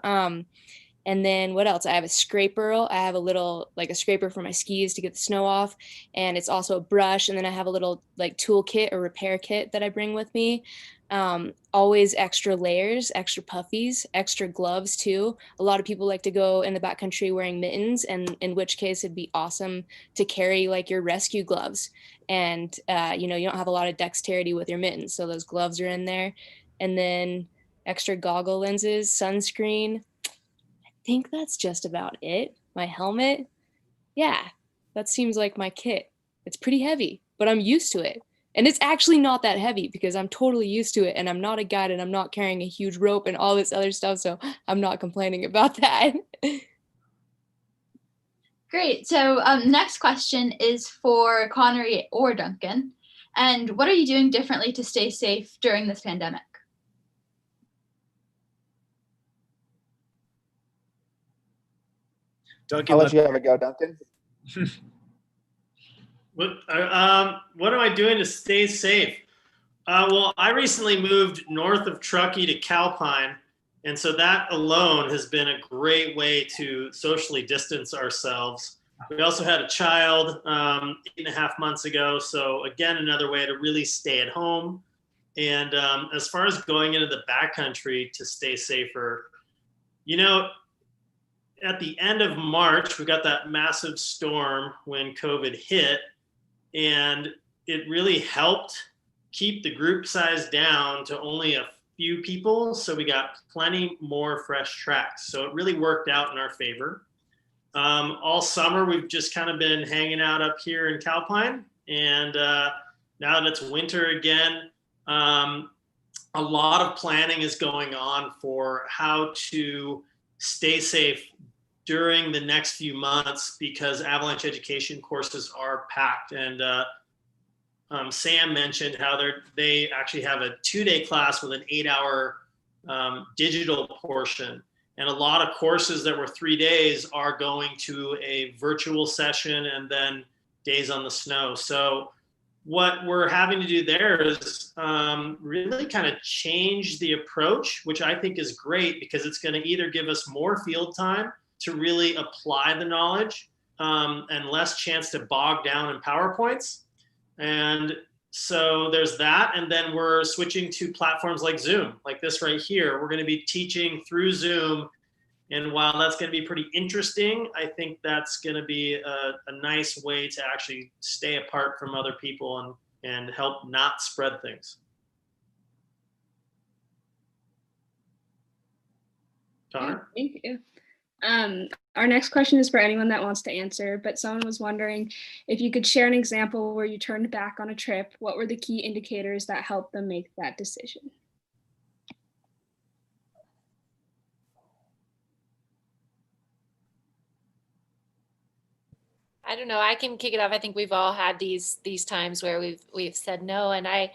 And then what else? I have a scraper. I have a scraper for my skis to get the snow off. And it's also a brush. And then I have a little like tool kit or repair kit that I bring with me. Always extra layers, extra puffies, extra gloves too. A lot of people like to go in the backcountry wearing mittens, and in which case it'd be awesome to carry like your rescue gloves. And, you don't have a lot of dexterity with your mittens. So those gloves are in there. and then extra goggle lenses, sunscreen. I think that's just about it. My helmet. Yeah, that seems like my kit. It's pretty heavy, but I'm used to it. And it's actually not that heavy because I'm totally used to it, and I'm not a guide, and I'm not carrying a huge rope and all this other stuff, so I'm not complaining about that. Great. So next question is for Connery or Duncan. And what are you doing differently to stay safe during this pandemic? Duncan, I'll let you have a go, Duncan. What am I doing to stay safe? Well, I recently moved north of Truckee to Calpine, and so that alone has been a great way to socially distance ourselves. We also had a child 8.5 months ago, so again, another way to really stay at home. And as far as going into the backcountry to stay safer, you know, at the end of March, we got that massive storm when COVID hit, and it really helped keep the group size down to only a few people. So we got plenty more fresh tracks. So it really worked out in our favor. All summer, we've just kind of been hanging out up here in Calpine. And now that it's winter again, a lot of planning is going on for how to stay safe during the next few months, because avalanche education courses are packed. And Sam mentioned how they actually have a 2-day class with an 8-hour digital portion. And a lot of courses that were 3 days are going to a virtual session and then days on the snow. So what we're having to do there is really kind of change the approach, which I think is great, because it's going to either give us more field time to really apply the knowledge and less chance to bog down in PowerPoints. And so there's that. And then we're switching to platforms like Zoom, like this right here. We're going to be teaching through Zoom. And while that's going to be pretty interesting, I think that's going to be a nice way to actually stay apart from other people and help not spread things. Connor? Thank you. Our next question is for anyone that wants to answer, but someone was wondering if you could share an example where you turned back on a trip. What were the key indicators that helped them make that decision? I don't know. I can kick it off. I think we've all had these times where we've said no, and I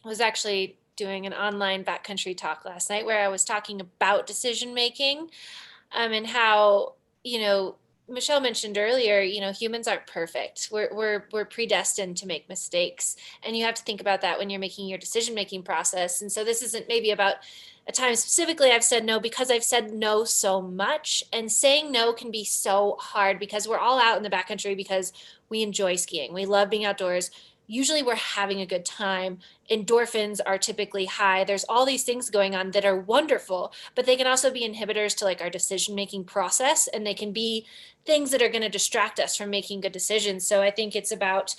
was actually doing an online backcountry talk last night where I was talking about decision making, and how, Michelle mentioned earlier, humans aren't perfect. We're predestined to make mistakes, and you have to think about that when you're making your decision making process. And so this isn't maybe about a time specifically I've said no, because I've said no so much, and saying no can be so hard because we're all out in the backcountry because we enjoy skiing. We love being outdoors. Usually we're having a good time. Endorphins are typically high. There's all these things going on that are wonderful, but they can also be inhibitors to like our decision-making process, and they can be things that are going to distract us from making good decisions. So I think it's about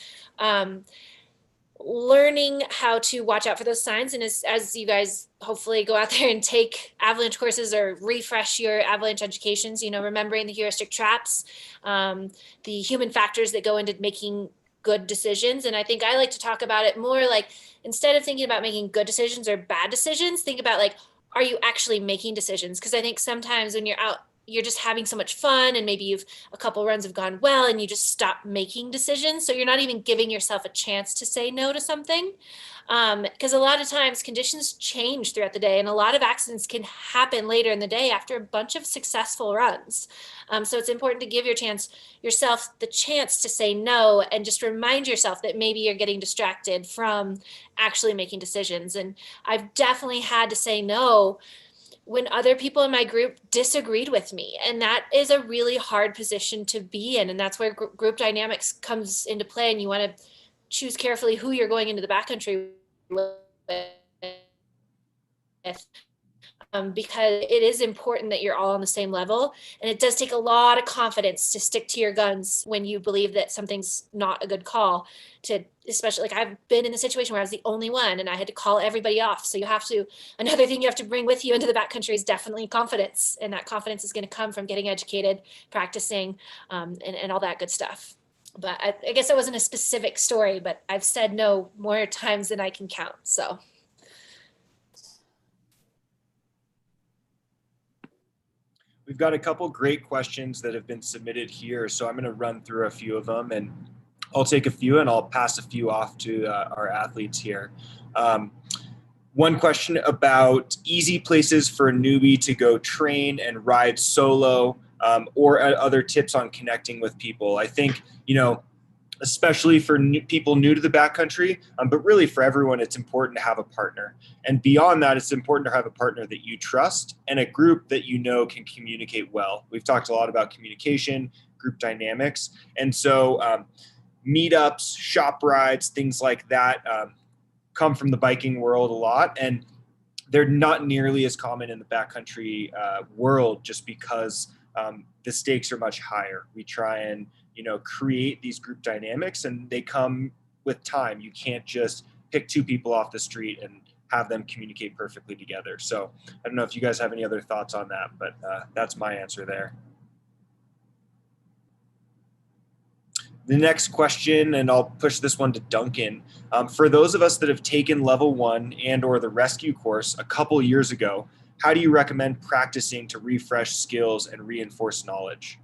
learning how to watch out for those signs. And as you guys hopefully go out there and take avalanche courses or refresh your avalanche educations, remembering the heuristic traps, the human factors that go into making good decisions. And I think I like to talk about it more like, instead of thinking about making good decisions or bad decisions, think about like, are you actually making decisions? Because I think sometimes when you're out, you're just having so much fun, and maybe a couple runs have gone well and you just stop making decisions. So you're not even giving yourself a chance to say no to something. Because a lot of times conditions change throughout the day, and a lot of accidents can happen later in the day after a bunch of successful runs. So it's important to give yourself the chance to say no, and just remind yourself that maybe you're getting distracted from actually making decisions. And I've definitely had to say no when other people in my group disagreed with me. And that is a really hard position to be in. And that's where group dynamics comes into play. And you want to choose carefully who you're going into the backcountry with. because it is important that you're all on the same level. And it does take a lot of confidence to stick to your guns when you believe that something's not a good call. To especially, like, I've been in the situation where I was the only one and I had to call everybody off. So you have to, another thing you have to bring with you into the backcountry is definitely confidence. And that confidence is going to come from getting educated, practicing, and all that good stuff. But I guess it wasn't a specific story, but I've said no more times than I can count. So. We've got a couple great questions that have been submitted here, so I'm going to run through a few of them, and I'll take a few and I'll pass a few off to our athletes here. One question about easy places for a newbie to go train and ride solo, or other tips on connecting with people. I think, especially for people new to the backcountry, but really for everyone, it's important to have a partner. And beyond that, it's important to have a partner that you trust and a group that you know can communicate well. We've talked a lot about communication, group dynamics. And so meetups, shop rides, things like that come from the biking world a lot. And they're not nearly as common in the backcountry world just because the stakes are much higher. We try and create these group dynamics, and they come with time. You can't just pick two people off the street and have them communicate perfectly together. So I don't know if you guys have any other thoughts on that, but that's my answer there. The next question, and I'll push this one to Duncan. For those of us that have taken level 1 and or the rescue course a couple years ago, how do you recommend practicing to refresh skills and reinforce knowledge?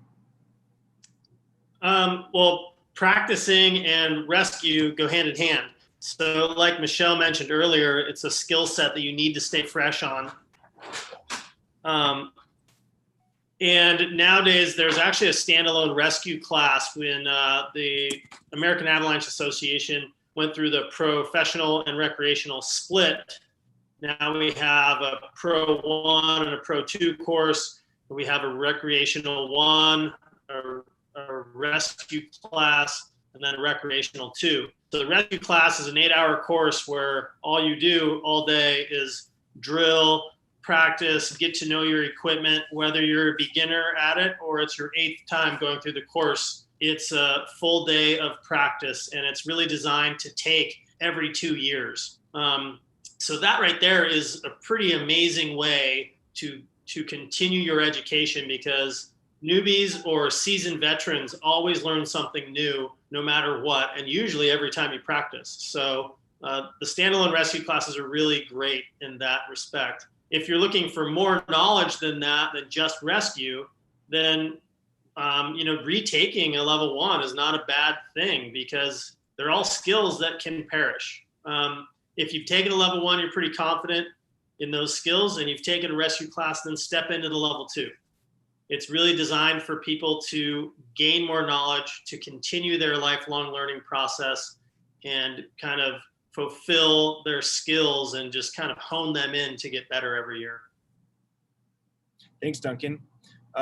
Well, practicing and rescue go hand in hand. So like Michelle mentioned earlier, it's a skill set that you need to stay fresh on. And nowadays, there's actually a standalone rescue class when the American Avalanche Association went through the professional and recreational split. Now we have a Pro 1 and a Pro 2 course. We have a recreational 1, a rescue class, and then a recreational 2. So the rescue class is an 8-hour course where all you do all day is drill, practice, get to know your equipment, whether you're a beginner at it or it's your 8th time going through the course. It's a full day of practice, and it's really designed to take every 2 years. So that right there is a pretty amazing way to continue your education, because newbies or seasoned veterans always learn something new no matter what, and usually every time you practice. So the standalone rescue classes are really great in that respect. If you're looking for more knowledge than that, than just rescue, then retaking a level 1 is not a bad thing, because they're all skills that can perish. If you've taken a level 1, you're pretty confident in those skills, and you've taken a rescue class, then step into the level 2. It's really designed for people to gain more knowledge, to continue their lifelong learning process, and kind of fulfill their skills and just kind of hone them in to get better every year. Thanks, Duncan.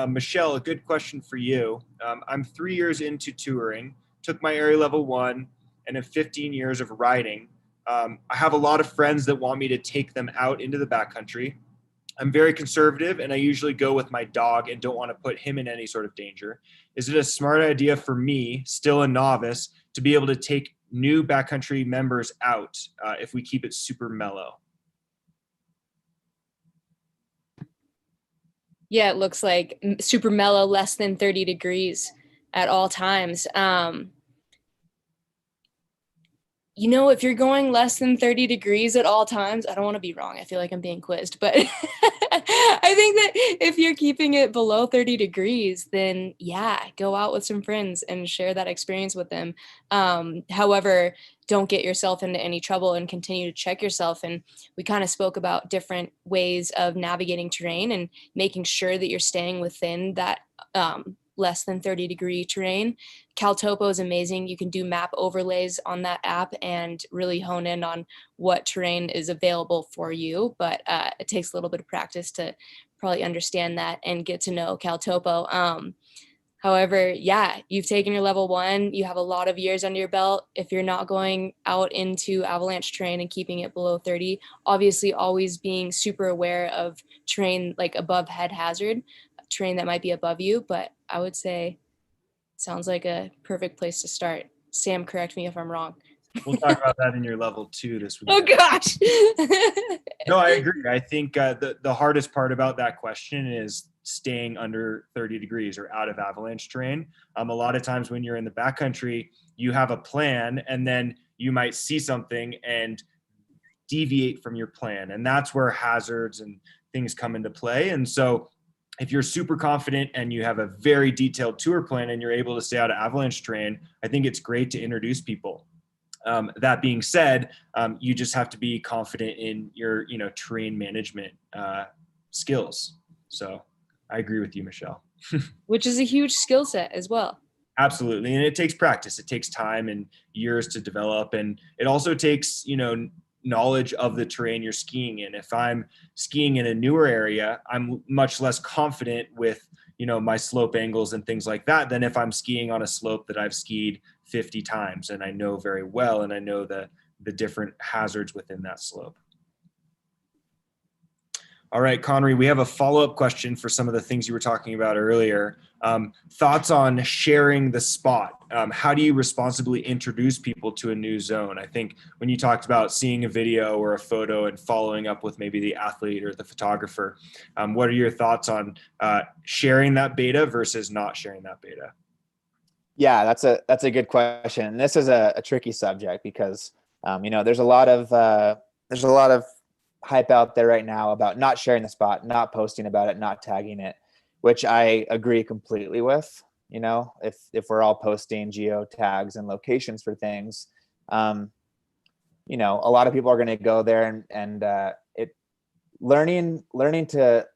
Michelle, a good question for you. I'm 3 years into touring, took my area level 1, and have 15 years of riding. I have a lot of friends that want me to take them out into the backcountry. I'm very conservative, and I usually go with my dog and don't want to put him in any sort of danger. Is it a smart idea for me, still a novice, to be able to take new backcountry members out if we keep it super mellow? Yeah, it looks like super mellow, less than 30 degrees at all times. If you're going less than 30 degrees at all times, I don't want to be wrong. I feel like I'm being quizzed, but I think that if you're keeping it below 30 degrees, then yeah, go out with some friends and share that experience with them. However, don't get yourself into any trouble and continue to check yourself. And we kind of spoke about different ways of navigating terrain and making sure that you're staying within that less than 30 degree terrain. CalTopo is amazing. You can do map overlays on that app and really hone in on what terrain is available for you. But it takes a little bit of practice to probably understand that and get to know CalTopo. However, yeah, you've taken your level 1, you have a lot of years under your belt. If you're not going out into avalanche terrain and keeping it below 30, obviously always being super aware of terrain like above head hazard, terrain that might be above you. But I would say sounds like a perfect place to start. Sam, correct me if I'm wrong. We'll talk about that in your level 2 this week. Oh gosh. No, I agree. I think the hardest part about that question is staying under 30 degrees or out of avalanche terrain. A lot of times when you're in the backcountry, you have a plan and then you might see something and deviate from your plan. And that's where hazards and things come into play. And so if you're super confident and you have a very detailed tour plan and you're able to stay out of avalanche terrain, I think it's great to introduce people. That being said, you just have to be confident in your, terrain management skills. So I agree with you, Michelle. Which is a huge skill set as well. Absolutely. And it takes practice. It takes time and years to develop. And it also takes, knowledge of the terrain you're skiing in. If I'm skiing in a newer area, I'm much less confident with, my slope angles and things like that than if I'm skiing on a slope that I've skied 50 times and I know very well and I know the different hazards within that slope. All right, Connery, we have a follow-up question for some of the things you were talking about earlier. Thoughts on sharing the spot. How do you responsibly introduce people to a new zone? I think when you talked about seeing a video or a photo and following up with maybe the athlete or the photographer, what are your thoughts on sharing that beta versus not sharing that beta? Yeah, that's a good question. And this is a tricky subject because, there's a lot of hype out there right now about not sharing the spot, not posting about it, not tagging it, which I agree completely with. If we're all posting geo tags and locations for things, a lot of people are going to go there and learning to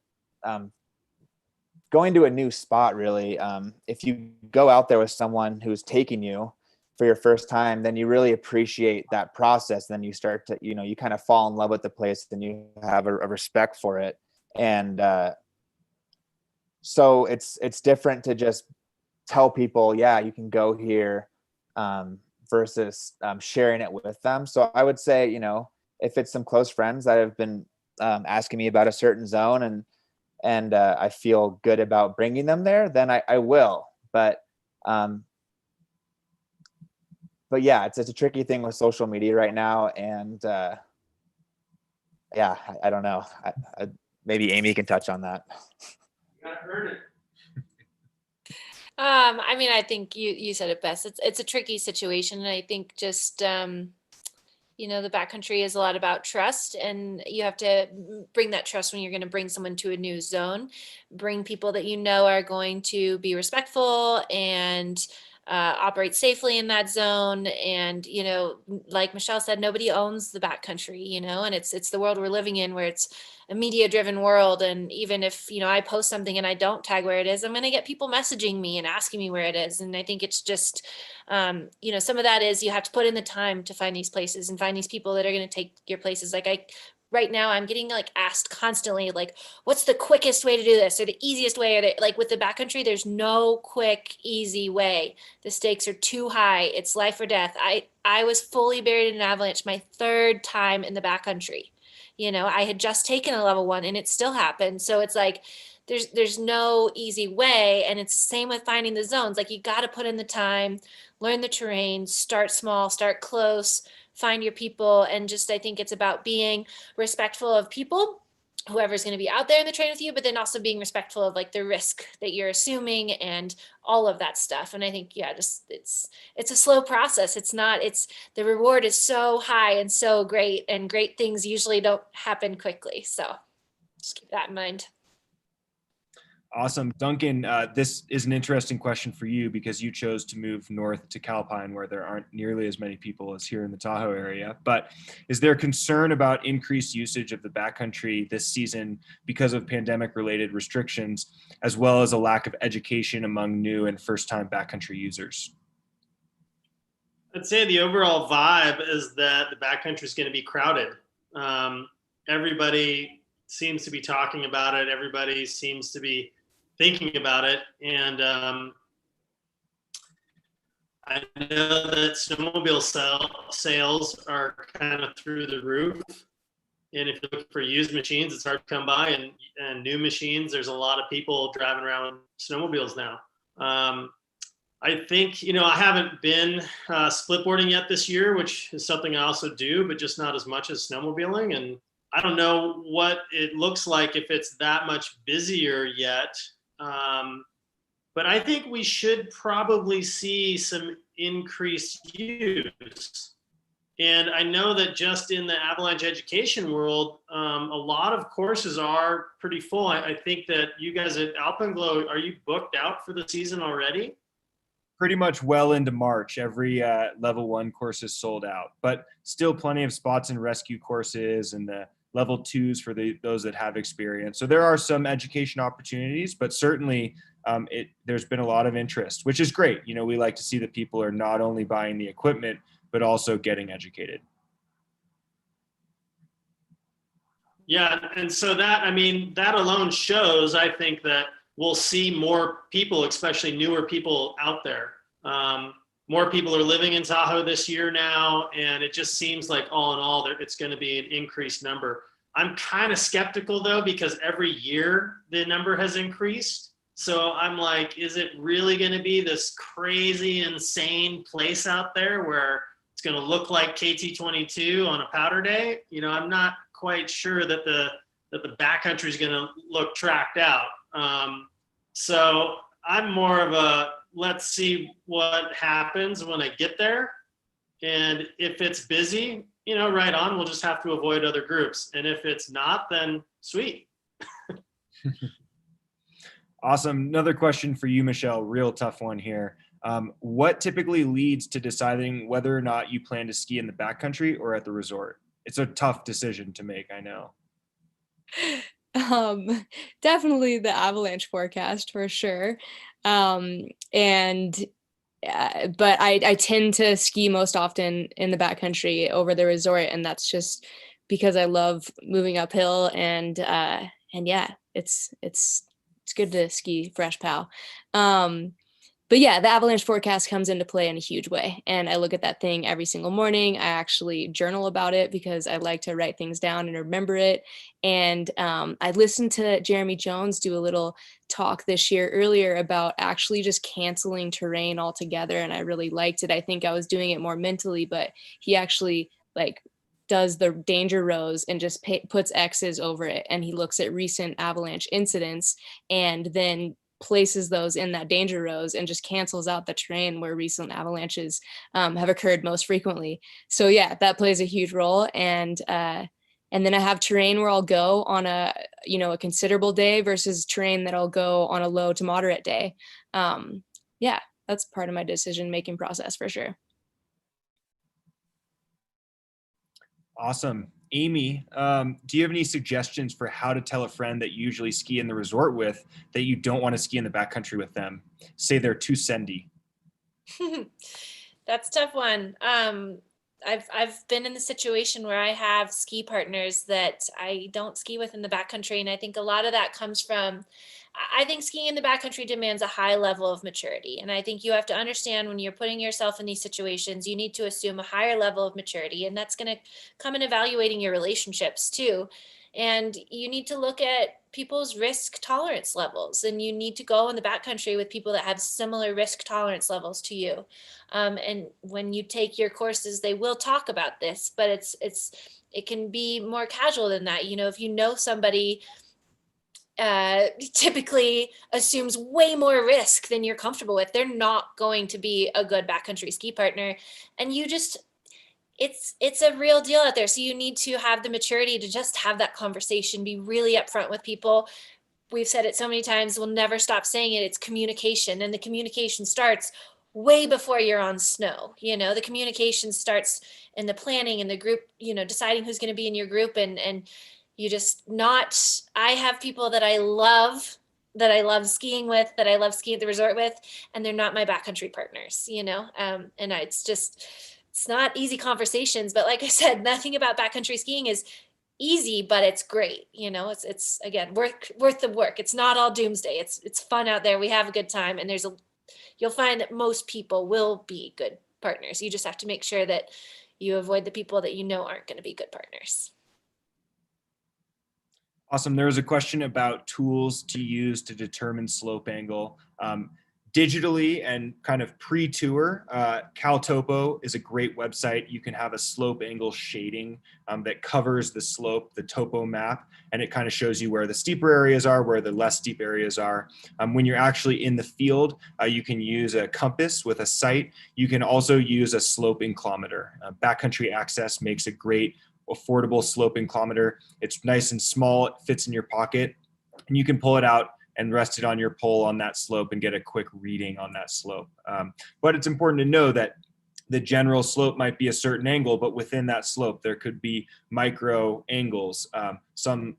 going to a new spot really. If you go out there with someone who's taking you for your first time, then you really appreciate that process. Then you start to, you kind of fall in love with the place and you have a respect for it. And so it's different to just tell people, yeah, you can go here versus sharing it with them. So I would say, if it's some close friends that have been asking me about a certain zone and I feel good about bringing them there, then I will. But yeah, it's a tricky thing with social media right now. And yeah, I don't know. Maybe Amy can touch on that. You gotta earn it. I think you said it best. It's a tricky situation. And I think just, the backcountry is a lot about trust, and you have to bring that trust when you're going to bring someone to a new zone. Bring people that are going to be respectful and operate safely in that zone. And, like Michelle said, nobody owns the backcountry, and it's the world we're living in where it's a media driven world. And even if, I post something and I don't tag where it is, I'm going to get people messaging me and asking me where it is. And I think it's just, some of that is you have to put in the time to find these places and find these people that are going to take your places. Right now I'm getting asked constantly, what's the quickest way to do this or the easiest way? Or with the backcountry, there's no quick, easy way. The stakes are too high. It's life or death. I was fully buried in an avalanche my 3rd time in the backcountry. I had just taken a level 1 and it still happened. So it's there's no easy way. And it's the same with finding the zones. You got to put in the time, learn the terrain, start small, start close, find your people. And I think it's about being respectful of people, whoever's going to be out there in the terrain with you, but then also being respectful of the risk that you're assuming and all of that stuff. And I think, it's a slow process. The reward is so high and so great, and great things usually don't happen quickly. So just keep that in mind. Awesome. Duncan, this is an interesting question for you because you chose to move north to Calpine where there aren't nearly as many people as here in the Tahoe area. But is there concern about increased usage of the backcountry this season because of pandemic-related restrictions, as well as a lack of education among new and first-time backcountry users? I'd say the overall vibe is that the backcountry is going to be crowded. Everybody seems to be talking about it. Everybody seems to be thinking about it. And I know that snowmobile sales are kind of through the roof. And if you look for used machines, it's hard to come by. And new machines, there's a lot of people driving around with snowmobiles now. I think, I haven't been splitboarding yet this year, which is something I also do, but just not as much as snowmobiling. And I don't know what it looks like if it's that much busier yet. But I think we should probably see some increased use. And I know that just in the avalanche education world, a lot of courses are pretty full. I think that you guys at Alpenglow, are you booked out for the season already? Pretty much well into March. Every level 1 course is sold out, but still plenty of spots and rescue courses and the level 2s for those that have experience. So there are some education opportunities, but certainly there's been a lot of interest, which is great. We like to see that people are not only buying the equipment, but also getting educated. Yeah, and so that alone shows, I think, that we'll see more people, especially newer people out there. More people are living in Tahoe this year now, and it just seems like all in all, it's going to be an increased number. I'm kind of skeptical though, because every year the number has increased. So I'm like, is it really going to be this crazy, insane place out there where it's going to look like KT22 on a powder day? I'm not quite sure that the backcountry is going to look tracked out. So I'm more of a, let's see what happens when I get there. And if it's busy, right on, we'll just have to avoid other groups. And if it's not, then sweet. Awesome. Another question for you, Michelle, real tough one here. What typically leads to deciding whether or not you plan to ski in the backcountry or at the resort? It's a tough decision to make, I know. Definitely the avalanche forecast for sure. But I tend to ski most often in the backcountry over the resort, and that's just because I love moving uphill and yeah, it's good to ski fresh pow. But yeah, the avalanche forecast comes into play in a huge way. And I look at that thing every single morning. I actually journal about it because I like to write things down and remember it. And I listened to Jeremy Jones do a little talk this year earlier about actually just canceling terrain altogether. And I really liked it. I think I was doing it more mentally, but he actually does the danger rows and just puts X's over it. And he looks at recent avalanche incidents and then places those in that danger rows and just cancels out the terrain where recent avalanches have occurred most frequently. So yeah, that plays a huge role. And then I have terrain where I'll go on a considerable day versus terrain that I'll go on a low to moderate day. Yeah, that's part of my decision-making process for sure. Awesome. Amy, do you have any suggestions for how to tell a friend that you usually ski in the resort with that you don't want to ski in the backcountry with them? Say they're too sendy. That's a tough one. I've been in the situation where I have ski partners that I don't ski with in the backcountry, and I think a lot of that comes from, I think skiing in the backcountry demands a high level of maturity, and I think you have to understand when you're putting yourself in these situations, you need to assume a higher level of maturity, and that's going to come in evaluating your relationships too. And you need to look at people's risk tolerance levels, and you need to go in the backcountry with people that have similar risk tolerance levels to you. And when you take your courses, they will talk about this, but it can be more casual than that. If you know somebody typically assumes way more risk than you're comfortable with, they're not going to be a good backcountry ski partner. And it's a real deal out there. So you need to have the maturity to just have that conversation, be really upfront with people. We've said it so many times, we'll never stop saying it. It's communication, and the communication starts way before you're on snow. The communication starts in the planning and the group, deciding who's going to be in your group, and you just I have people that I love skiing with, that I love skiing at the resort with, and they're not my backcountry partners, and it's not easy conversations, but like I said, nothing about backcountry skiing is easy, but it's great. It's again, worth the work. It's not all doomsday. It's fun out there. We have a good time, and there's you'll find that most people will be good partners. You just have to make sure that you avoid the people that you know aren't going to be good partners. Awesome. There was a question about tools to use to determine slope angle. Digitally and kind of pre-tour, CalTopo is a great website. You can have a slope angle shading that covers the slope, the topo map, and it kind of shows you where the steeper areas are, where the less steep areas are. When you're actually in the field, you can use a compass with a sight. You can also use a slope inclometer. Backcountry Access makes a great affordable slope inclometer. It's nice and small, it fits in your pocket, and you can pull it out and rest it on your pole on that slope and get a quick reading on that slope. But it's important to know that the general slope might be a certain angle, but within that slope, there could be micro angles. Some,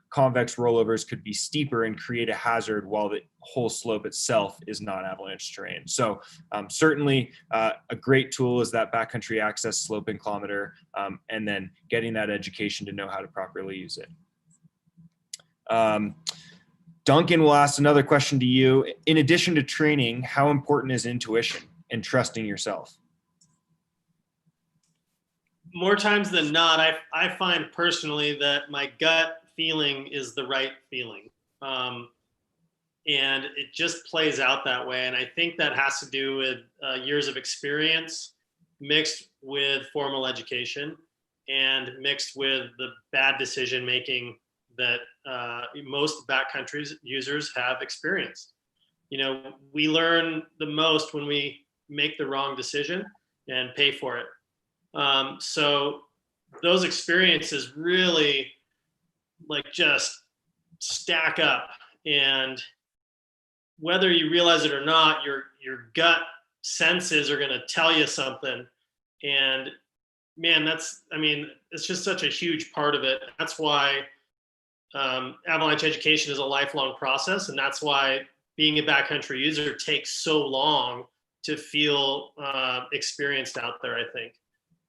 convex rollovers could be steeper and create a hazard while the whole slope itself is not avalanche terrain. So certainly a great tool is that Backcountry Access slope inclometer, and then getting that education to know how to properly use it. Duncan will ask another question to you. In addition to training, how important is intuition and trusting yourself? More times than not, I find personally that my gut feeling is the right feeling. And it just plays out that way. And I think that has to do with years of experience mixed with formal education and mixed with the bad decision making that most backcountry users have experienced. We learn the most when we make the wrong decision and pay for it. So those experiences really just stack up, and whether you realize it or not, your gut senses are going to tell you something. And man, it's just such a huge part of it. That's why avalanche education is a lifelong process, and that's why being a backcountry user takes so long to feel experienced out there, I think.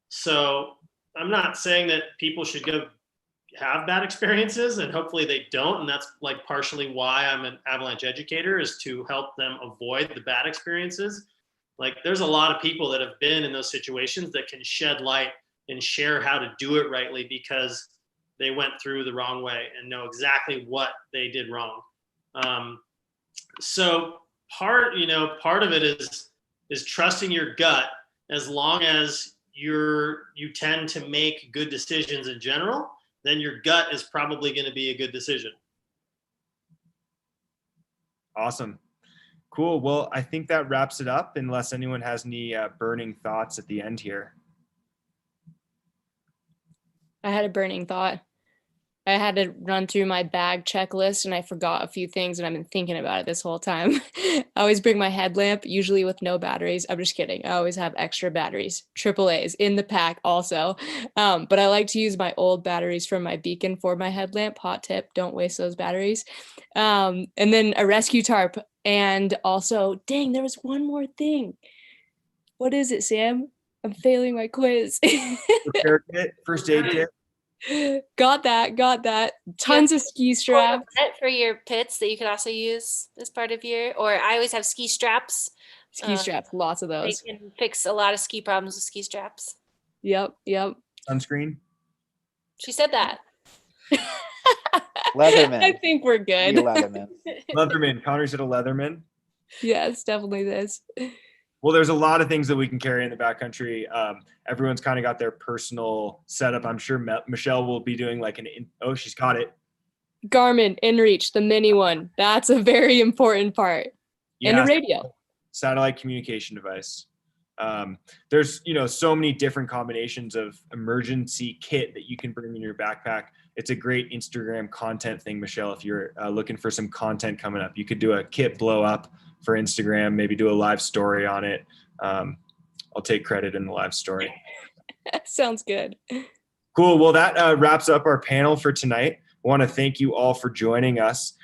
So I'm not saying that people should go have bad experiences, and hopefully they don't, and that's partially why I'm an avalanche educator, is to help them avoid the bad experiences. There's a lot of people that have been in those situations that can shed light and share how to do it rightly because they went through the wrong way and know exactly what they did wrong. So part of it is trusting your gut. As long as you tend to make good decisions in general, then your gut is probably going to be a good decision. Awesome. Cool. Well, I think that wraps it up unless anyone has any burning thoughts at the end here. I had a burning thought. I had to run through my bag checklist and I forgot a few things and I've been thinking about it this whole time. I always bring my headlamp, usually with no batteries. I'm just kidding. I always have extra batteries, AAAs in the pack also. But I like to use my old batteries from my beacon for my headlamp. Hot tip, don't waste those batteries. And then a rescue tarp. And also, dang, there was one more thing. What is it, Sam? I'm failing my quiz. Repair kit, first aid kit. Got that. Tons of ski straps. For your pits that you could also use as part of or I always have ski straps. Ski straps, lots of those. They can fix a lot of ski problems with ski straps. Yep. Sunscreen. She said that. Leatherman. I think we're good. Leatherman. Leatherman. Connor said a Leatherman. Yeah, it's definitely this. Well, there's a lot of things that we can carry in the backcountry. Everyone's kind of got their personal setup. I'm sure Michelle will be doing she's got it. Garmin InReach, the mini one. That's a very important part. Yeah, and a radio. Satellite communication device. There's, so many different combinations of emergency kit that you can bring in your backpack. It's a great Instagram content thing, Michelle. If you're looking for some content coming up, you could do a kit blow up for Instagram, maybe do a live story on it. I'll take credit in the live story. Sounds good. Cool. Well, that wraps up our panel for tonight. I want to thank you all for joining us.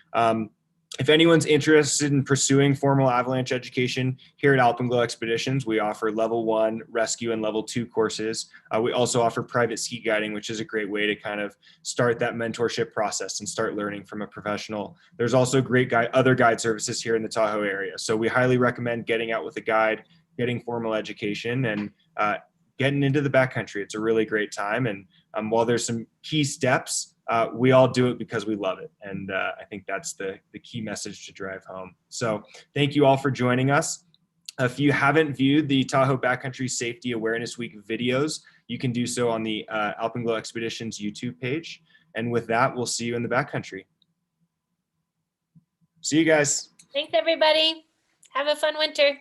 If anyone's interested in pursuing formal avalanche education here at Alpenglow Expeditions, we offer level 1 rescue and level 2 courses. We also offer private ski guiding, which is a great way to kind of start that mentorship process and start learning from a professional. There's also great other guide services here in the Tahoe area. So we highly recommend getting out with a guide, getting formal education, and getting into the backcountry. It's a really great time. And while there's some key steps, we all do it because we love it. And I think that's the key message to drive home. So thank you all for joining us. If you haven't viewed the Tahoe Backcountry Safety Awareness Week videos, you can do so on the Alpenglow Expeditions YouTube page. And with that, we'll see you in the backcountry. See you guys. Thanks, everybody. Have a fun winter.